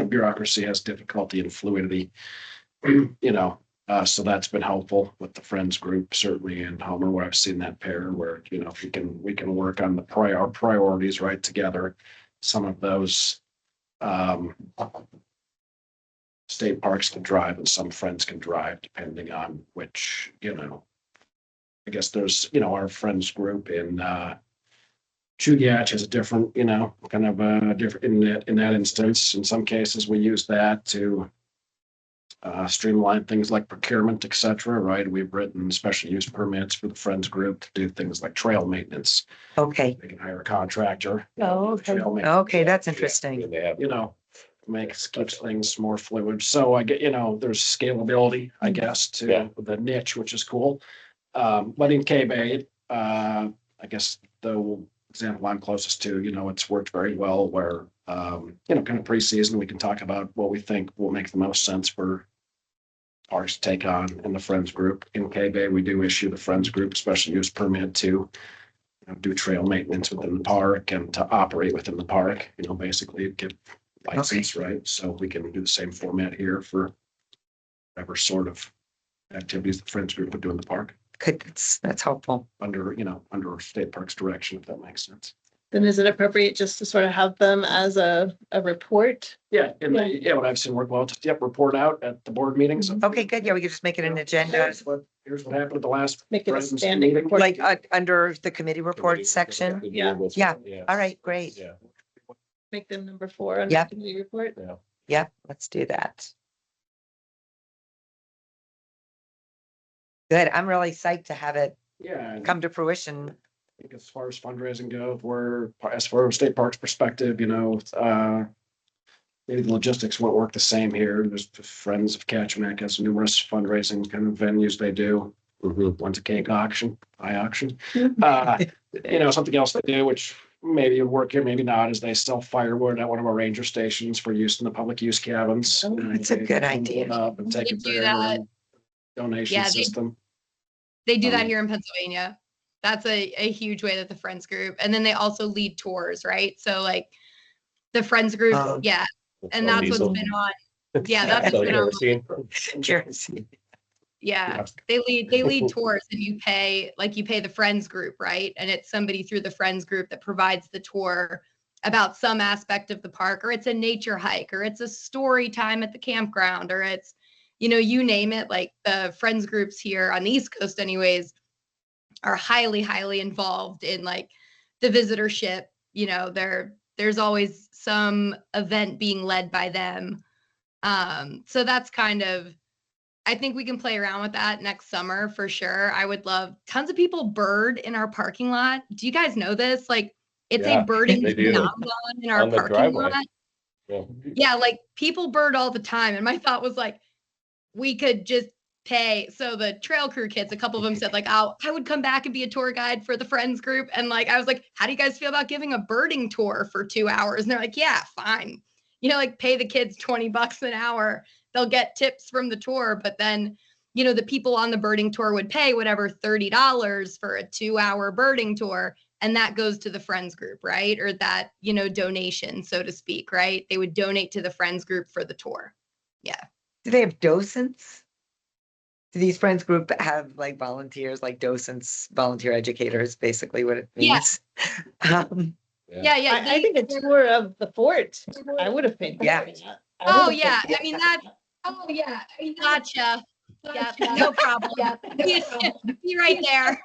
bureaucracy has difficulty and fluidity. So that's been helpful with the Friends group, certainly in Homer, where I've seen that pair where, if we can work on the priorities right together. Some of those state parks can drive and some Friends can drive depending on which, I guess there's, our Friends group in Chugach is a different, kind of a different in that instance. In some cases, we use that to streamline things like procurement, et cetera, right? We've written special use permits for the Friends group to do things like trail maintenance. Okay. They can hire a contractor. Oh, okay. trail maintenance, Okay, that's interesting. They have, keeps things more fluid. So I get, there's scalability, I guess, Yeah. to the niche, which is cool. But in K-Bay, I guess the example I'm closest to, it's worked very well where, kind of pre-season, we can talk about what we think will make the most sense for parks to take on in the Friends group. In K-Bay, we do issue the Friends group special use permit to do trail maintenance within the park and to operate within the park, basically get license, right? So we can do the same format here for whatever sort of activities the Friends group would do in the park Good, that's helpful. under state parks direction, if that makes sense. Then is it appropriate just to sort of have them as a report? Yeah, and what I've seen work well, just report out at the board meetings. Okay, good. Yeah, we could just make it an agenda, Here's what happened at the last. Make it a Friends standing meeting. report. like under the committee reports section. Yeah. Yeah. All right, great. Yeah. Make them number 4 on Yep. the committee report. Yep, let's do that. Good. I'm really psyched to have it Yeah. come to fruition. I think as far as fundraising goes, as far as state parks perspective, maybe the logistics won't work the same here. There's Friends of Kachemak has numerous fundraising kind of venues they do. Mhm. One's a cake auction, pie auction. Something else they do, which maybe would work here, maybe not, is they sell firewood at one of our ranger stations for use in the public use cabins. Oh, that's a good idea. Up and take They it do there. that. Donation Yeah, system. They do that Um, here in Pennsylvania. That's a huge way that the Friends group, and then they also lead tours, right? So like the Friends group, Oh. yeah, and that's what's been on. Yeah, that's what's been on. Kerosene. Yeah, they lead tours, and you pay the Friends group, right? And it's somebody through the Friends group that provides the tour about some aspect of the park, or it's a nature hike, or it's a story time at the campground, or it's, you name it. Like the Friends groups here on the East Coast anyways are highly, highly involved in like the visitorship. There's always some event being led by them. So that's kind of, I think we can play around with that next summer for sure. I would love tons of people bird in our parking lot. Do you guys know this? Like it's Yeah, a birding they do. phenomenon in our On the parking driveway. lot. Yeah. Yeah, like people bird all the time. And my thought was like, we could just pay. So the trail crew kids, a couple of them said like, oh, I would come back and be a tour guide for the Friends group. And like, I was like, how do you guys feel about giving a birding tour for 2 hours? And they're like, yeah, fine. Like pay the kids $20 an hour. They'll get tips from the tour. But then, the people on the birding tour would pay whatever $30 for a 2-hour birding tour. And that goes to the Friends group, right? Or that, donation, so to speak, right? They would donate to the Friends group for the tour. Yeah. Do they have docents? Do these Friends group have like volunteers, like docents, volunteer educators, basically what it Yeah. means? Yeah. I think a tour of the fort, I would have paid. Yeah. for that. Oh, yeah. I mean, gotcha. Yeah, no problem. Be right there.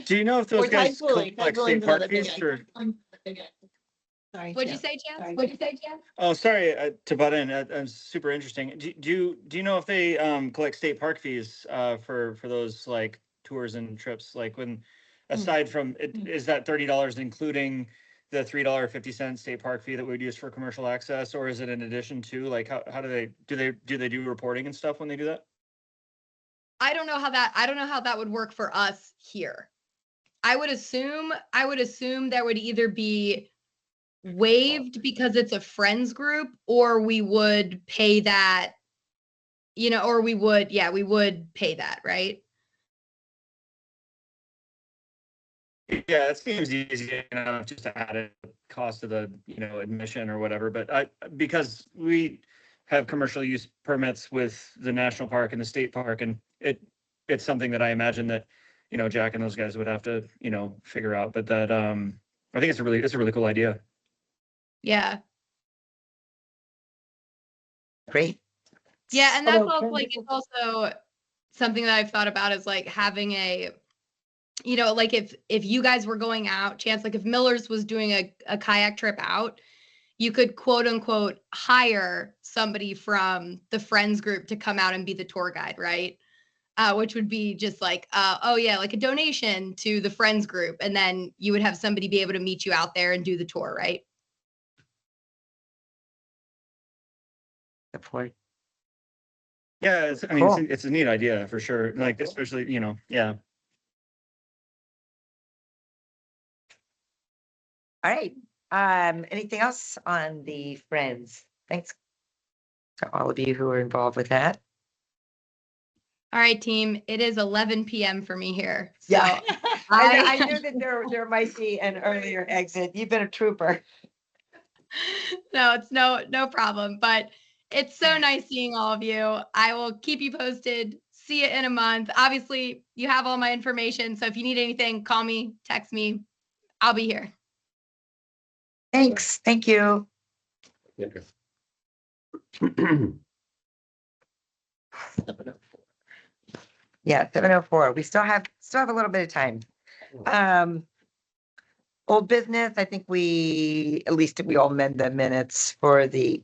Do you know if Or those guys tide pooling. collect Tide state pooling's park another big fees or? Sorry. What'd you say, Jan? Oh, sorry to butt in. That's super interesting. Do you know if they collect state park fees for those like tours and trips? Like when, aside from it, is that $30 including the $3.50 state park fee that we would use for commercial access, or is it in addition to? Like how do they do reporting and stuff when they do that? I don't know how that would work for us here. I would assume there would either be waived because it's a friends group, or we would pay that, or we would pay that, right? Yeah, it seems easy, just to add a cost of the, admission or whatever, but because we have commercial use permits with the national park and the state park, and it's something that I imagine that, Jack and those guys would have to, figure out, but that, I think it's a really cool idea. Yeah. Great. Yeah, and that's So also can like, we- it's also something that I've thought about is like having a, like if you guys were going out, Chance, like if Miller's was doing a kayak trip out, you could quote unquote hire somebody from the friends group to come out and be the tour guide, right? Which would be just like, oh yeah, like a donation to the friends group. And then you would have somebody be able to meet you out there and do the tour, right? Support. Yeah, Cool. it's a neat idea for sure. Like, especially, yeah. All right. Anything else on the Friends? Thanks to all of you who are involved with that. All right, team. It is 11 p.m. for me here. So Yeah. I knew that there might be an earlier exit. You've been a trooper. no, it's no problem. But it's so nice seeing all of you. I will keep you posted. See you in a month. Obviously, you have all my information. So if you need anything, call me, text me. I'll be here. Thanks. Thank you. Yeah, 7:04. We still have a little bit of time. Old business, I think at least we all amend the minutes for the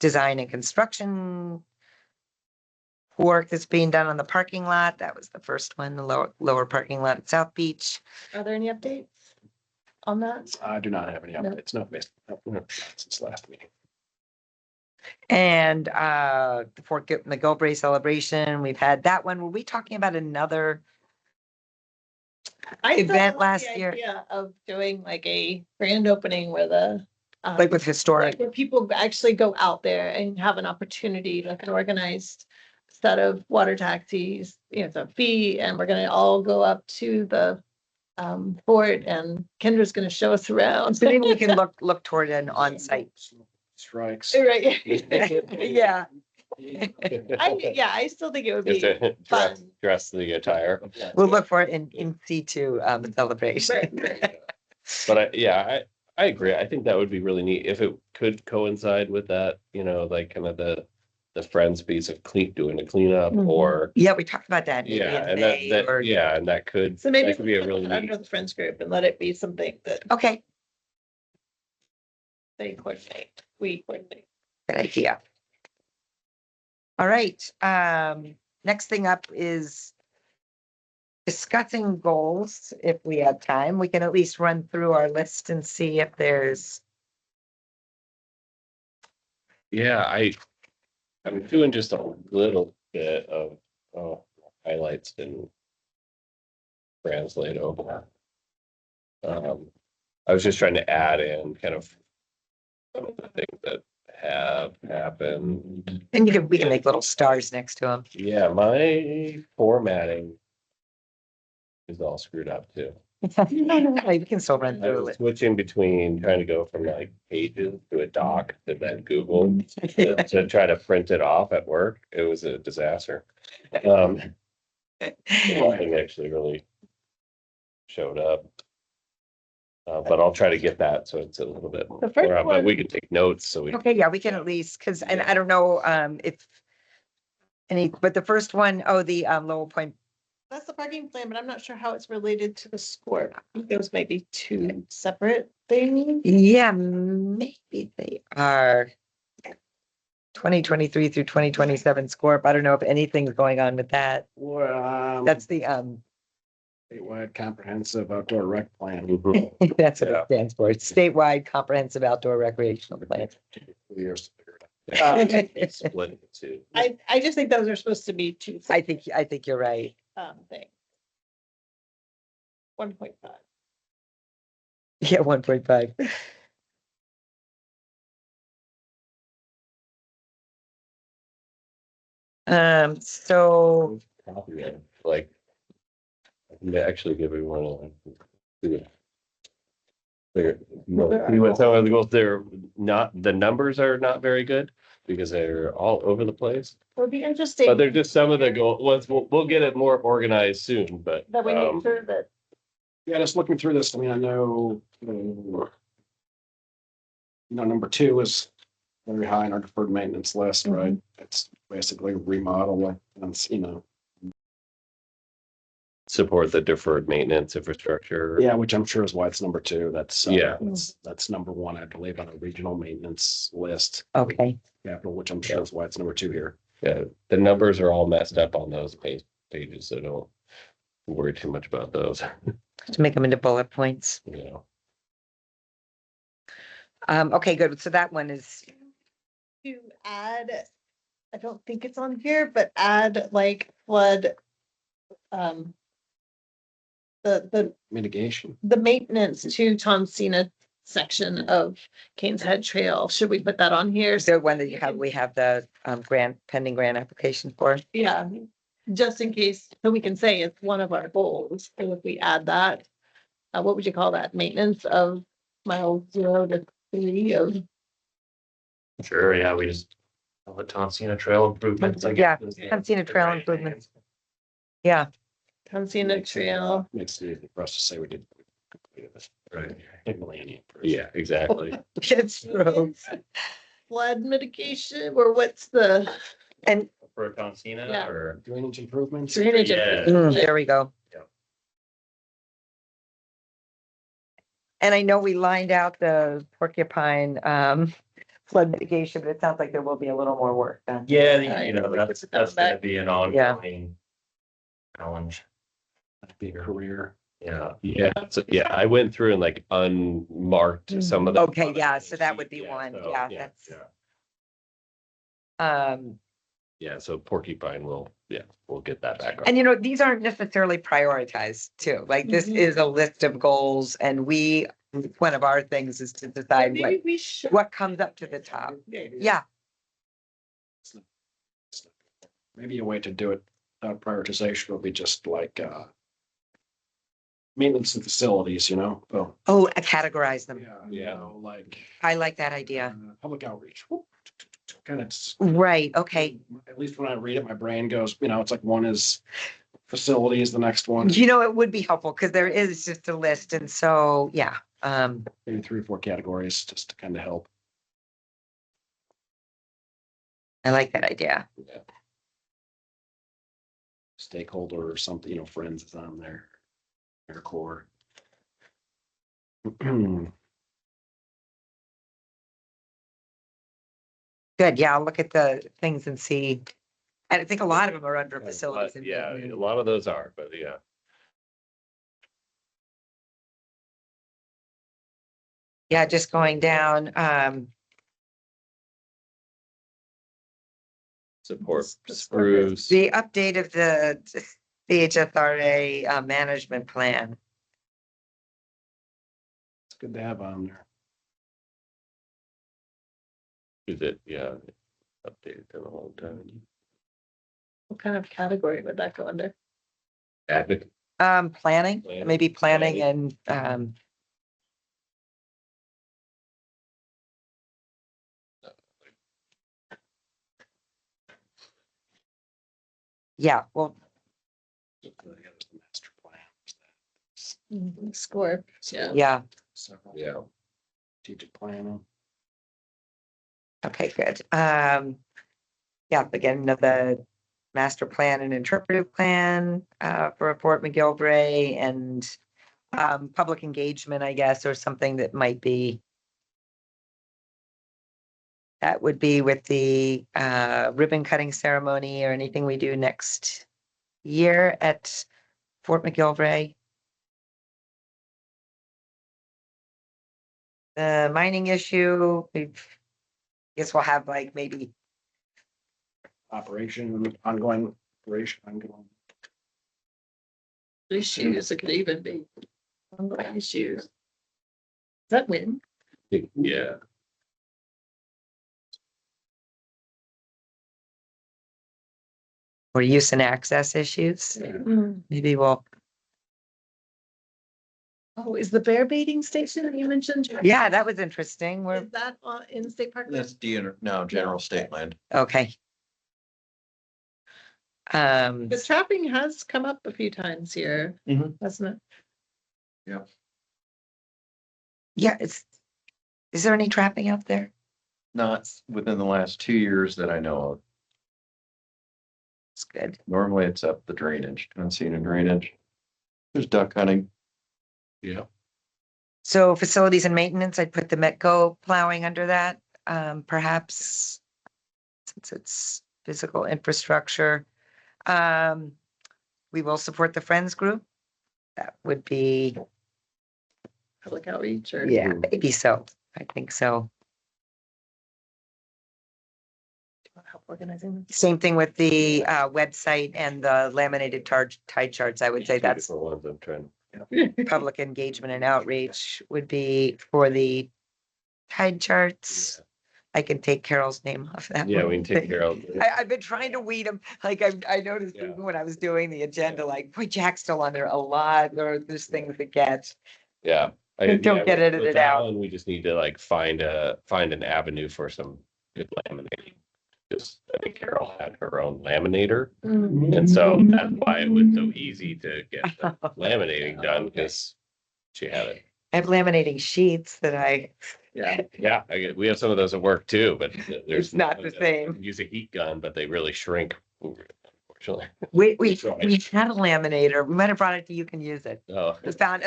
design and construction work that's being done on the parking lot. That was the first one, the lower parking lot at South Beach. Are there any updates on that? I do not have any No. updates. No, since last meeting. And the Gilbray celebration, we've had that one. Were we talking about another? I still Event like last the year. idea of doing like a grand opening where the Like with historic, like where people actually go out there and have an opportunity, like an organized set of water taxis, it's a fee, and we're gonna all go up to the fort, and Kendra's gonna show us around. so maybe we can look toward an on-site. Strikes. Right. Yeah. I still think it would Just be to fun. dress the attire. We'll look for it in situ celebration. But I agree. I think that would be really neat if it could coincide with that, like kind of the Friends piece of doing a cleanup Mhm. or, Yeah, we talked about that. maybe yeah, in and May or- and that could, So maybe that could be a we really put it under neat. the friends group and let it be something that Okay, they coordinate, we coordinate. good idea. All right, next thing up is discussing goals. If we have time, we can at least run through our list and see if there's, Yeah, I'm doing just a little bit of highlights and translate over. I was just trying to add in kind of some of the things that have happened. and we can make little stars next to them. Yeah, my formatting is all screwed up too. No, we can still run I through was it. switching between trying to go from like Pages to a doc to then Google to try to print it off at work. It was a disaster. Nothing actually really showed up. But I'll try to get that so it's a little bit The first more, but one- we can take notes so we. Okay, yeah, we can at least, because, and I don't know if but the first one, the Lowell Point, That's the parking plan, but I'm not sure how it's related to the score. I think those might be two separate things. yeah, maybe they are 2023 through 2027 Scorp. I don't know if anything's going on with that. Well, That's the statewide comprehensive outdoor rec plan. that's what Yeah. it stands for. It's statewide comprehensive outdoor recreational plan. 2 years to figure it out. Split it too. I just think those are supposed to be two I think you're right. things. 1.5. Yeah, 1.5. So Copy it, like, I can actually give everyone a. See what some of the goals, they're not, the numbers are not very good because they're all over the place. It'll be interesting. But they're just some of the ones, we'll get it more organized soon, but. That we make sure that Yeah, just looking through this, I mean, I know, number 2 is very high on our deferred maintenance list, right? It's basically remodel, like, that's, Support the deferred maintenance infrastructure. yeah, which I'm sure is why it's number 2. That's, Yeah. that's number 1, I believe, on a regional maintenance list. okay. Capital, which I'm sure is why it's number 2 here. Yeah, the numbers are all messed up on those pages, so don't worry too much about those, To make them into bullet points. you know. Okay, good. So that one is, to add, I don't think it's on here, but add like flood. The Mitigation. maintenance to Tonsina section of Kane's Head Trail. Should we put that on here? is there one that we have the pending grant application for? Yeah, just in case, so we can say it's one of our goals. So if we add that, what would you call that? Maintenance of mile 0 to 3 of. Sure, yeah, we just call it Tonsina Trail improvements. I Yeah, guess. Tonsina Trail Right. improvements. Yeah, Tonsina Trail. Makes it easy for us to say we did. Right. Millennium. Yeah, exactly. it's true. Flood mitigation, or what's the And For Tonsina Yeah. or? Drainage improvements. drainage? Yeah. there we go. Yeah. And I know we lined out the Porcupine flood mitigation, but it sounds like there will be a little more work done. Yeah, I you know, know, we could that's put that gonna back. be an ongoing challenge. That'd be a career. Yeah. Yeah, so yeah, I went through and like unmarked some of the. Okay, yeah, so that would be one. so, Yeah, yeah, that's Yeah, so Porcupine we'll get that back on. and these aren't necessarily prioritized too. Like this Mhm. is a list of goals and one of our things is to decide Maybe we should. what comes up to the top. Yeah, Maybe a way to do it, prioritization would be just like, maintenance and facilities, well, oh, categorize them. yeah, like, I like that idea. public outreach. Kind of, Right, okay. at least when I read it, my brain goes, it's like one is facilities, the next one, It would be helpful because there is just a list. And so, yeah. maybe 3 or 4 categories just to kind of help. I like that idea. Stakeholder or something, friends is on there. Their core. Good. Yeah, I'll look at the things and see. And I think a lot of them are under But, facilities. and yeah, maintenance. a lot of those are, but yeah. Yeah, just going down, Support spruce. the update of the CHSRA management plan. It's good to have on there. Is it, yeah, updated in a long time. What kind of category would that go under? Advocate. Planning, Planning. maybe planning and, yeah, well, Master plan. Score, yeah. yeah, Several Yeah. strategic planning. okay, good. Yeah, again, the master plan and interpretive plan for Fort McGilvray and public engagement, I guess, or something that might be. That would be with the ribbon cutting ceremony or anything we do next year at Fort McGilvray. The mining issue, we've Guess we'll have like maybe, Ongoing operation. Issues, it could even be. Ongoing issues. Is that win? Yeah. or use and access issues. Maybe we'll, Oh, is the bear baiting station that you mentioned? yeah, that was interesting. We're, Is that in state park? That's no, general state land. okay. The trapping has come up a few times here, Mhm. hasn't it? Yeah, is there any trapping out there? Not within the last 2 years that I know of. It's good. Normally it's up the drainage, unseen in drainage. There's duck hunting. Yeah. So facilities and maintenance, I'd put the Metco plowing under that, perhaps since it's physical infrastructure. We will support the Friends group. That would be, Public outreach or? yeah, maybe so. I think so. Help organizing them. Same thing with the website and the laminated tie charts. I would say Two that's different ones I'm trying. public engagement and outreach would be for the tide charts. I can take Carol's name off that. Yeah, one. we can take care of. I've been trying to weed them. Like I noticed Yeah. even when I was doing the agenda, like, boy, Jack's still on there a lot, or there's things that get. Yeah. Don't get with edited that out. one, we just need to like find an avenue for some good laminating. Just, I think Carol had her own laminator, and so that's why it was so easy to get the laminating done, because she had it. I have laminating sheets that Yeah, we have some of those at work too, but there's. It's not the same. Use a heat gun, but they really shrink, unfortunately. we Right. we had a laminator. We might have brought it to you can use it. Oh, We found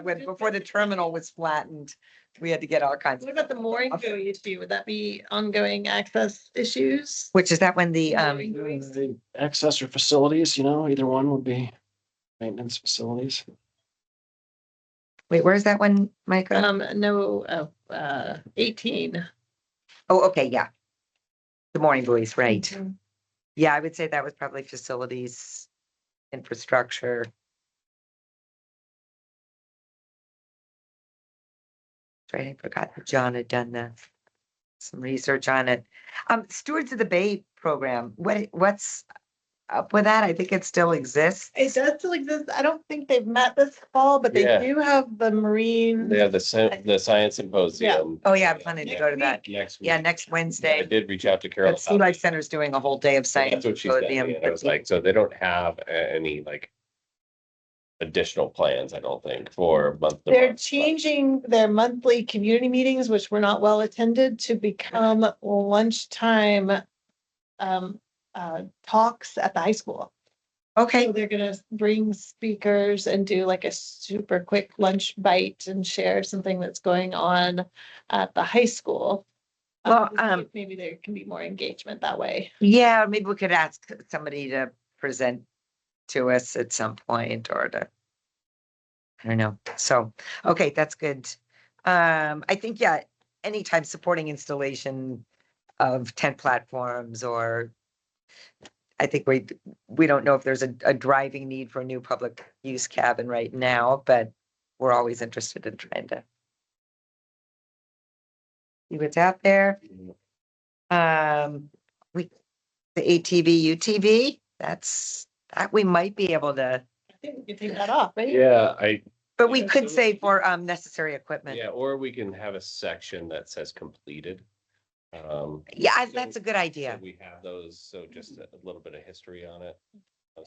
when before the terminal was flattened, we had to get all kinds What of. about the mooring buoy issue? Would that be ongoing access issues? Which is that when the Mooring buoys? The access or facilities, either one would be maintenance facilities. wait, where's that one, Micah? No, 18. Oh, okay, yeah. The morning buoys, right. Mhm. Yeah, I would say that was probably facilities, infrastructure. Right, I forgot that John had done some research on it. Stewards of the Bay program, what's up with that? I think it still exists. It does still exist. I don't think they've met this fall, but they Yeah. do have the marine. they have the science symposium. Oh, yeah, I'm planning to go to that. Next week. Yeah, next I Wednesday. did reach out to Carol. But Sea Life Center's doing a whole day of science. That's what she said. symposium. And I was like, so they don't have any like additional plans, I don't think, for month. to They're month, but- changing their monthly community meetings, which were not well attended, to become lunchtime talks at the high school. Okay, So they're gonna bring speakers and do like a super quick lunch bite and share something that's going on at the high school. Well, to see if maybe there can be more engagement that way. yeah, maybe we could ask somebody to present to us at some point or to. I don't know. So, okay, that's good. I think, yeah, anytime supporting installation of tent platforms or. I think we don't know if there's a driving need for a new public use cabin right now, but we're always interested in trying to. See what's out there. The ATV, UTV, that we might be able to, I think we can take that off, right? Yeah, but we could say for necessary equipment. yeah, or we can have a section that says completed. Yeah, so- that's a good so idea. We have those, so just a little bit of history on it.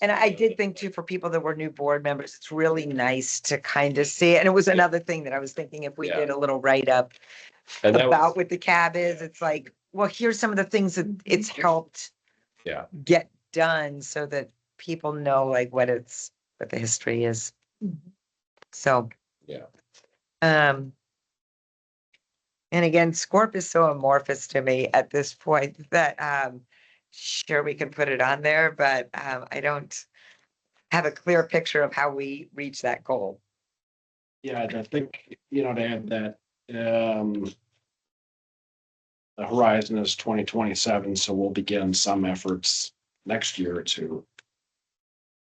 And I did think too, for people that were new board members, it's really nice to kind of see it. And it was another thing that I was thinking if we Yeah. did a little write-up And that about was, what the cab is, it's like, well, here's some of the things that it's helped yeah, get done so that people know like what the history is. So. yeah. And again, Scorp is so amorphous to me at this point that, sure, we can put it on there, but, I don't have a clear picture of how we reach that goal. Yeah, I think, to add that, the horizon is 2027, so we'll begin some efforts next year to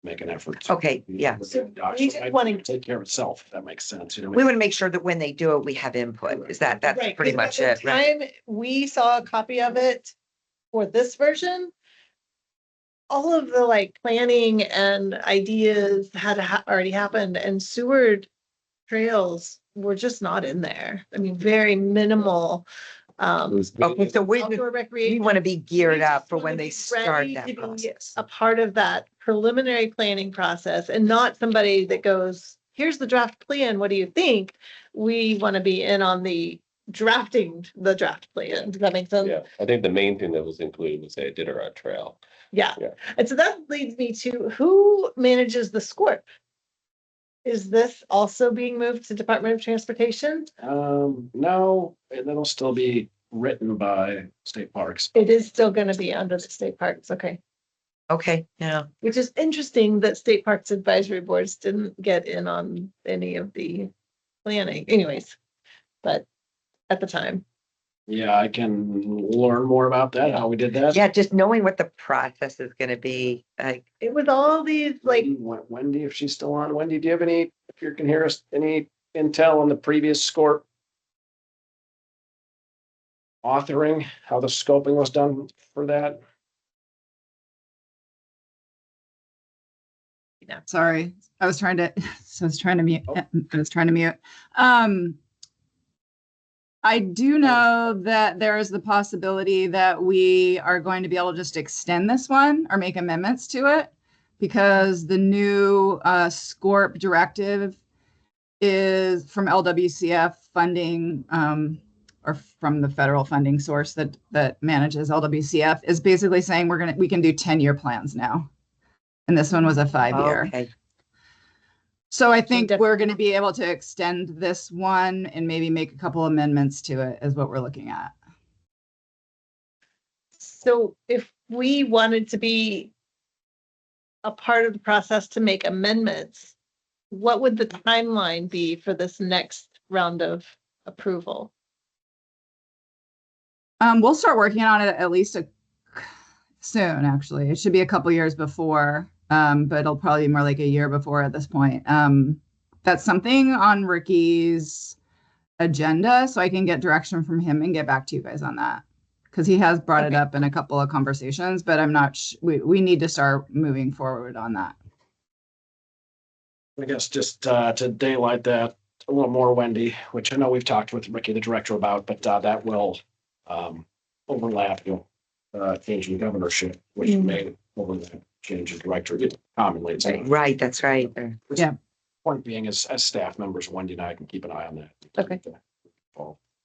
make an effort. to- Okay, yeah. So we Docs just might wanna- take care of itself, if that makes sense. You know, We want to make sure that when they do it, we have input. Is that's Right, pretty 'cause much by it, the right? time we saw a copy of it for this version, all of the like planning and ideas had already happened, and Seward trails were just not in there. I mean, very minimal. Okay, so Outdoor we recreation. want to be geared We up just for wanna when they be start ready that to be process. a part of that preliminary planning process and not somebody that goes, here's the draft plan, what do you think? We want to be in on the drafting the draft plan. Does that make sense? Yeah, I think the main thing that was included was a Iditarod Trail. Yeah. Yeah. And so that leads me to who manages the SCORP? Is this also being moved to Department of Transportation? no, and it'll still be written by state parks. It is still going to be under the state parks. Okay. Okay, yeah. Which is interesting that state parks advisory boards didn't get in on any of the planning anyways. But at the time, Yeah, I can learn more about that, how we did that. Yeah, just knowing what the process is gonna be, like, it was all these like, Wendy, if she's still on, Wendy, do you have any, if you can hear us, any intel on the previous SCORP authoring, how the scoping was done for that? Sorry, I was trying to, so I was trying to mute, Oh. I was trying to mute. I do know that there is the possibility that we are going to be able to just extend this one or make amendments to it because the new SCORP directive is from LWCF funding or from the federal funding source that manages LWCF is basically saying we can do 10-year plans now. And this one was a 5-year. okay, So I think def- we're going to be able to extend this one and maybe make a couple amendments to it is what we're looking at. so if we wanted to be a part of the process to make amendments, what would the timeline be for this next round of approval? We'll start working on it at least soon, actually. It should be a couple years before, but it'll probably be more like a year before at this point. That's something on Ricky's agenda, so I can get direction from him and get back to you guys on that. Because he has brought it up in a couple of conversations, but I'm not, we need to start moving forward on that. I guess just to daylight that a little more, Wendy, which I know we've talked with Ricky, the director, about, but that will overlap, change in governorship, which may overlap change in director commonly. It's not- right, that's right. Yeah. Point being, as staff members, Wendy and I can keep an eye on that. Okay.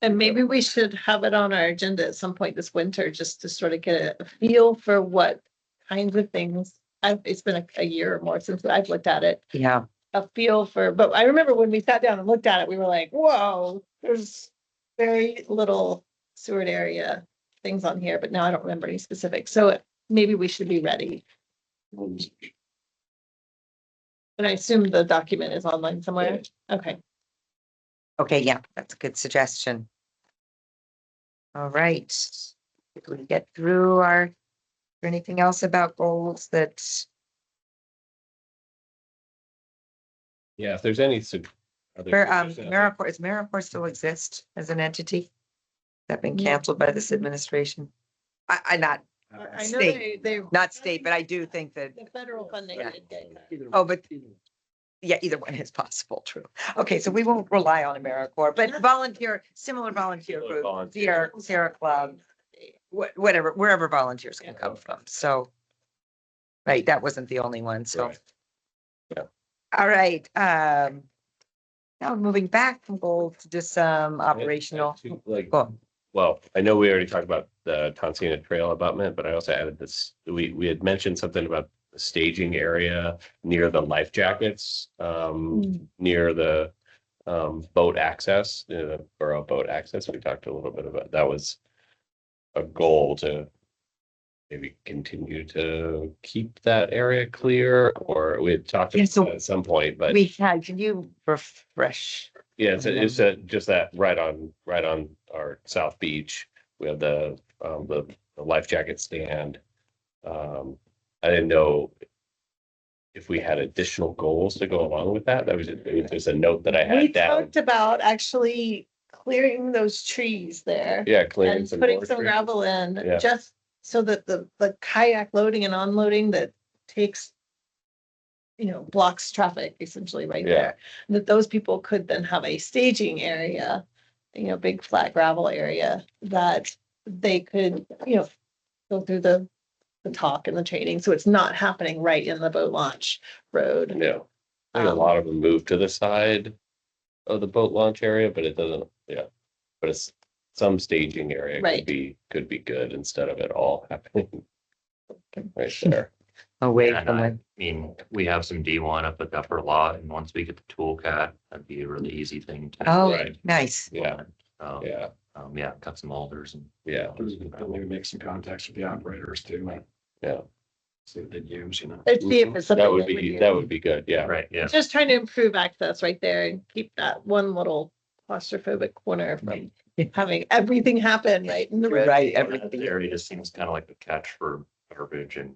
And maybe we should have it on our agenda at some point this winter, just to sort of get a feel for what kinds of things. It's been a year or more since I've looked at it. Yeah, A feel for, but I remember when we sat down and looked at it, we were like, whoa, there's very little Seward area things on here, but now I don't remember any specifics. So maybe we should be ready. And I assume the document is online somewhere. Okay. okay, yeah, that's a good suggestion. All right, did we get through anything else about goals that, Yeah, if there's any. where, AmeriCorps, is AmeriCorps still exist as an entity? That been canceled by this administration? I not, I know State. they. not state, but I do think that, The federal funding. Yeah. did get cut. oh, but yeah, either one is possible, true. Okay, so we won't rely on AmeriCorps, but similar volunteer Similar group, volunteer. Sierra Club, whatever, wherever volunteers can come from, so. Right, that wasn't the only one, so. Right. Yeah. All right, now moving back from goals to just operational. Like, Go on. well, I know we already talked about the Tonsina Trail abutment, but I also added this, we had mentioned something about the staging area near the life jackets, near the boat access, the borough boat access. We talked a little bit about, that was a goal to maybe continue to keep that area clear, or we had talked Yeah, about so that at some point, but We had, can you refresh? yeah, it's just that right on our south beach. we have the life jacket stand. I didn't know if we had additional goals to go along with that. That was just a note that I We had down. talked about actually clearing those trees there. Yeah, clearing And some putting more some trees. gravel in, Yeah. just so that the kayak loading and unloading that takes, blocks traffic essentially right Yeah. there. That those people could then have a staging area, big flat gravel area that they could, go through the talk and the training. So it's not happening right in the boat launch road. Yeah, I think a lot of them move to the side of the boat launch area, but it doesn't, but it's some staging area Right. could be good instead of it all happening right there. Away And from I it. mean, we have some D1 up at the upper lot, and once we get the tool cat, that'd be a really easy thing to. Oh, Right. nice. Yeah, Yeah, cut some alders and. yeah, Maybe make some contacts with the operators too. yeah. See what they'd use, Let's see if it's something That would they be, use. that would be good, yeah. Right, yeah. Just trying to improve access right there and keep that one little claustrophobic corner from having everything happen right in the road. Right, That everything. area just seems kind of like a catch for garbage and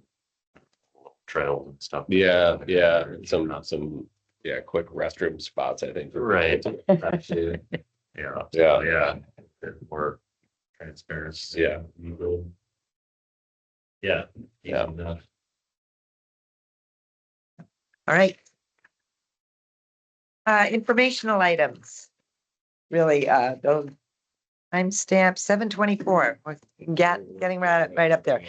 trails and stuff. Yeah, some, quick restroom spots, I think. Right. That too. Yeah. Yeah. Yeah. More transparency. Yeah. Yeah. Yeah. All right. Informational items. Really, those timestamp 7:24. Getting right up there.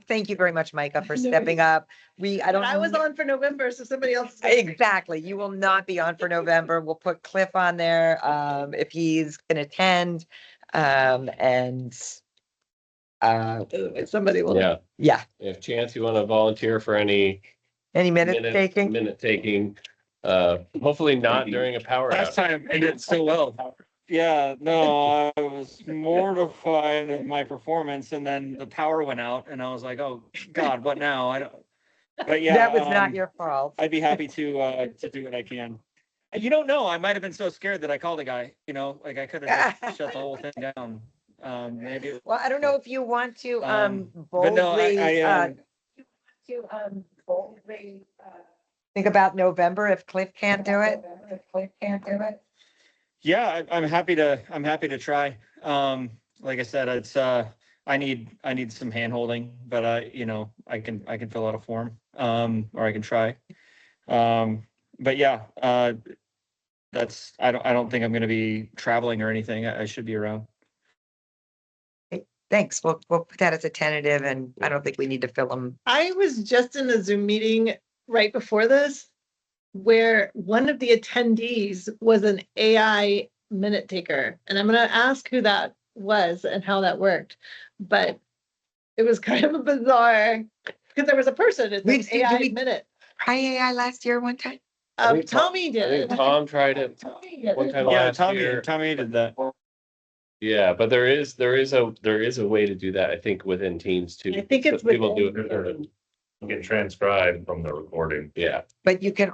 Thank you very much, Micah, for stepping up. I was on for November, so somebody else. Exactly. You will not be on for November. We'll put Cliff on there, if he's can attend. Somebody will. Yeah. If Chance, you want to volunteer for any Any minute taking? minute taking, hopefully not during a power Last outage. time I did so well. Yeah, no, I was mortified at my performance and then the power went out and I was like, oh God, what now? I don't, but yeah. That was not your fault. I'd be happy to do what I can. And you don't know, I might have been so scared that I called a guy, like I could have just shut the whole thing down. Maybe. Well, I don't know if you want to, but no, boldly, think about November if Cliff can't do it. Yeah, I'm happy to try. Like I said, it's I need some hand holding, but I can fill out a form, or I can try. But yeah, I don't think I'm going to be traveling or anything. I should be around. Thanks. We'll put that as a tentative, and I don't think we need to fill them. I was just in a Zoom meeting right before this where one of the attendees was an AI minute taker. And I'm going to ask who that was and how that worked. But it was kind of a bizarre, because there was a person, it's an AI minute. Try AI last year one time? I think Tommy I did think it. Tom tried it Tommy did one it. time Yeah, last year. Tommy did that. Yeah, but there is a way to do that, I think, within Teams too. I think it's People do within- it. You can transcribe from the recording. Yeah, But you can,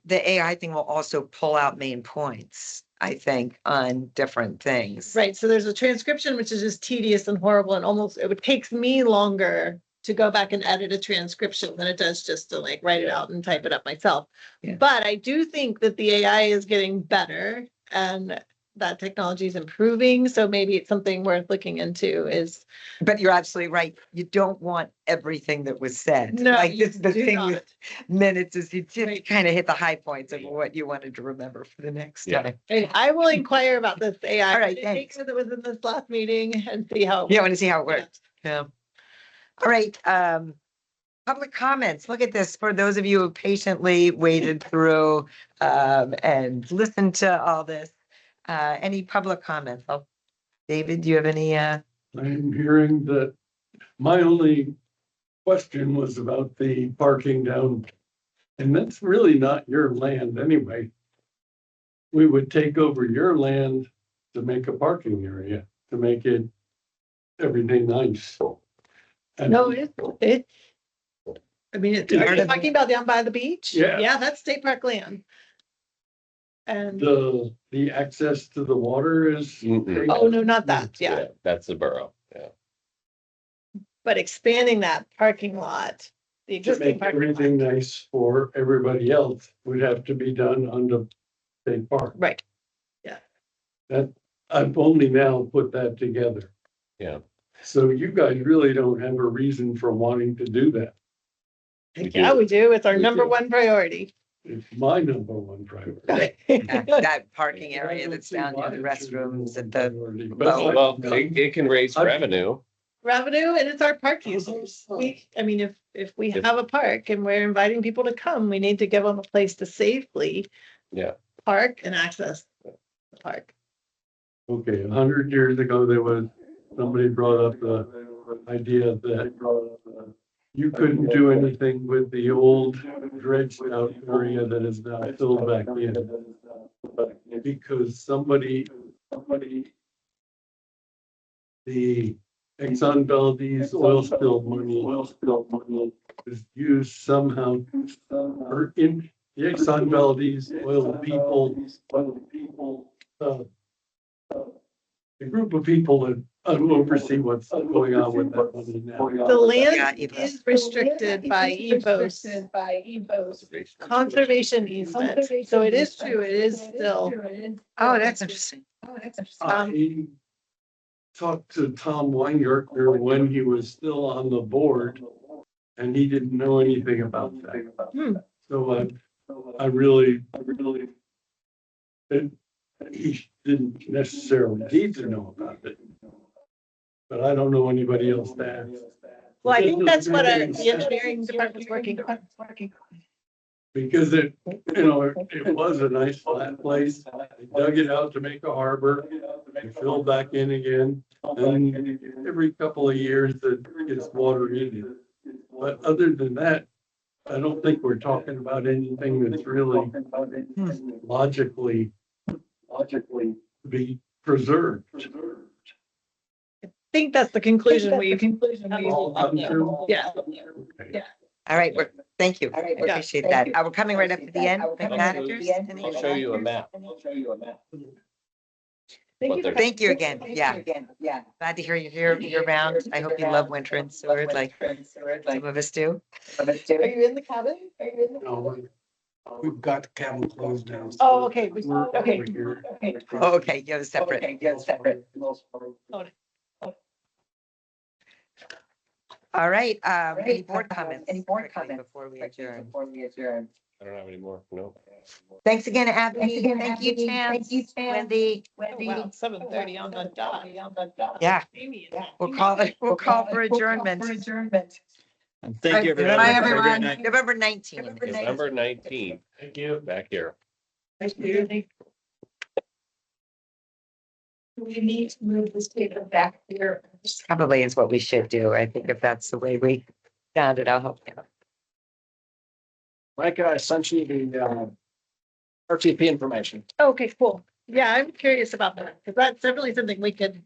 the AI thing will also pull out main points, I think, on different things. Right. So there's a transcription, which is just tedious and horrible, and almost it would take me longer to go back and edit a transcription than it does just to write it out and type it up myself. Yeah. But I do think that the AI is getting better and that technology is improving. So maybe it's something worth looking into is. But you're absolutely right. You don't want everything that was said. No, Like you this, the do thing not. with minutes is you just Right. kind of hit the high points of what you wanted to remember for the next Yeah. time. And I will inquire about this AI. All right, minute thanks. taker that was in this last meeting and see how. Yeah, I want to see how it works. Yeah. All right, public comments. Look at this. For those of you who patiently waited through and listened to all this. Any public comments? Oh, David, do you have any? I'm hearing that my only question was about the parking down, and that's really not your land anyway. We would take over your land to make a parking area, to make it everything nice. And No, it. I mean, Part are you of- talking about down by the beach? Yeah. Yeah, that's state park land. And, the access to the water is. Mm-mm. oh, no, not that. Yeah. That's the borough. But expanding that parking lot, the To existing make parking lot. everything nice for everybody else would have to be done on the state park. Right. That, I've only now put that together. Yeah. So you guys really don't have a reason for wanting to do that. Heck yeah, we do. It's our We number do. one priority. It's my number one priority. That parking area that's down near the restrooms at the, But Well, it can raise revenue. Revenue, and it's our park users. I mean, if we have a park and we're inviting people to come, we need to give them a place to safely park and access the park. Okay, 100 years ago, somebody brought up the idea that you couldn't do anything with the old dredged out area that is now filled back in. Because the Exxon Valdez oil spill money is used somehow, or in the Exxon Valdez oil people, the group of people that oversee what's going on with that money now. The land Yeah, is restricted by EVOS conservation easement. So it is true, it is still. oh, that's interesting. I talked to Tom Weingartner when he was still on the board, and he didn't know anything about that. So I really, he didn't necessarily need to know about it. But I don't know anybody else that. Well, I think that's what the engineering department's working on. Because it was a nice flat place. They dug it out to make a harbor. They filled back in again. And every couple of years it gets water in it. But other than that, I don't think we're talking about anything that's really logically be preserved. I think that's the conclusion we've. All come to. Yeah. All right, thank you. I appreciate that. We're coming right up to the end. Managers, I'll show you a map. Thank you again. Yeah. Glad to hear you here year-round. I hope you love winter in Seward like some of us do. Are you in the cabin? No, we've got the cabin closed down. Oh, okay. Okay. Oh, okay, you have a separate. All right, any board comments? quickly Before we adjourn. I don't have any more. No. Thanks again, Abby. Thank you, Chance, Wendy. Oh, wow, 7:30 on the dot. Yeah, we'll call for adjournment. And thank you, everybody. Bye, Have a great everyone. night. November 19th. November 19th. Thank you. Back here. We need to move this paper back here. Probably is what we should do. I think if that's the way we found it, I'll help you. Micah, I sent you the RTP information. Okay, cool. Yeah, I'm curious about that, because that's definitely something we could.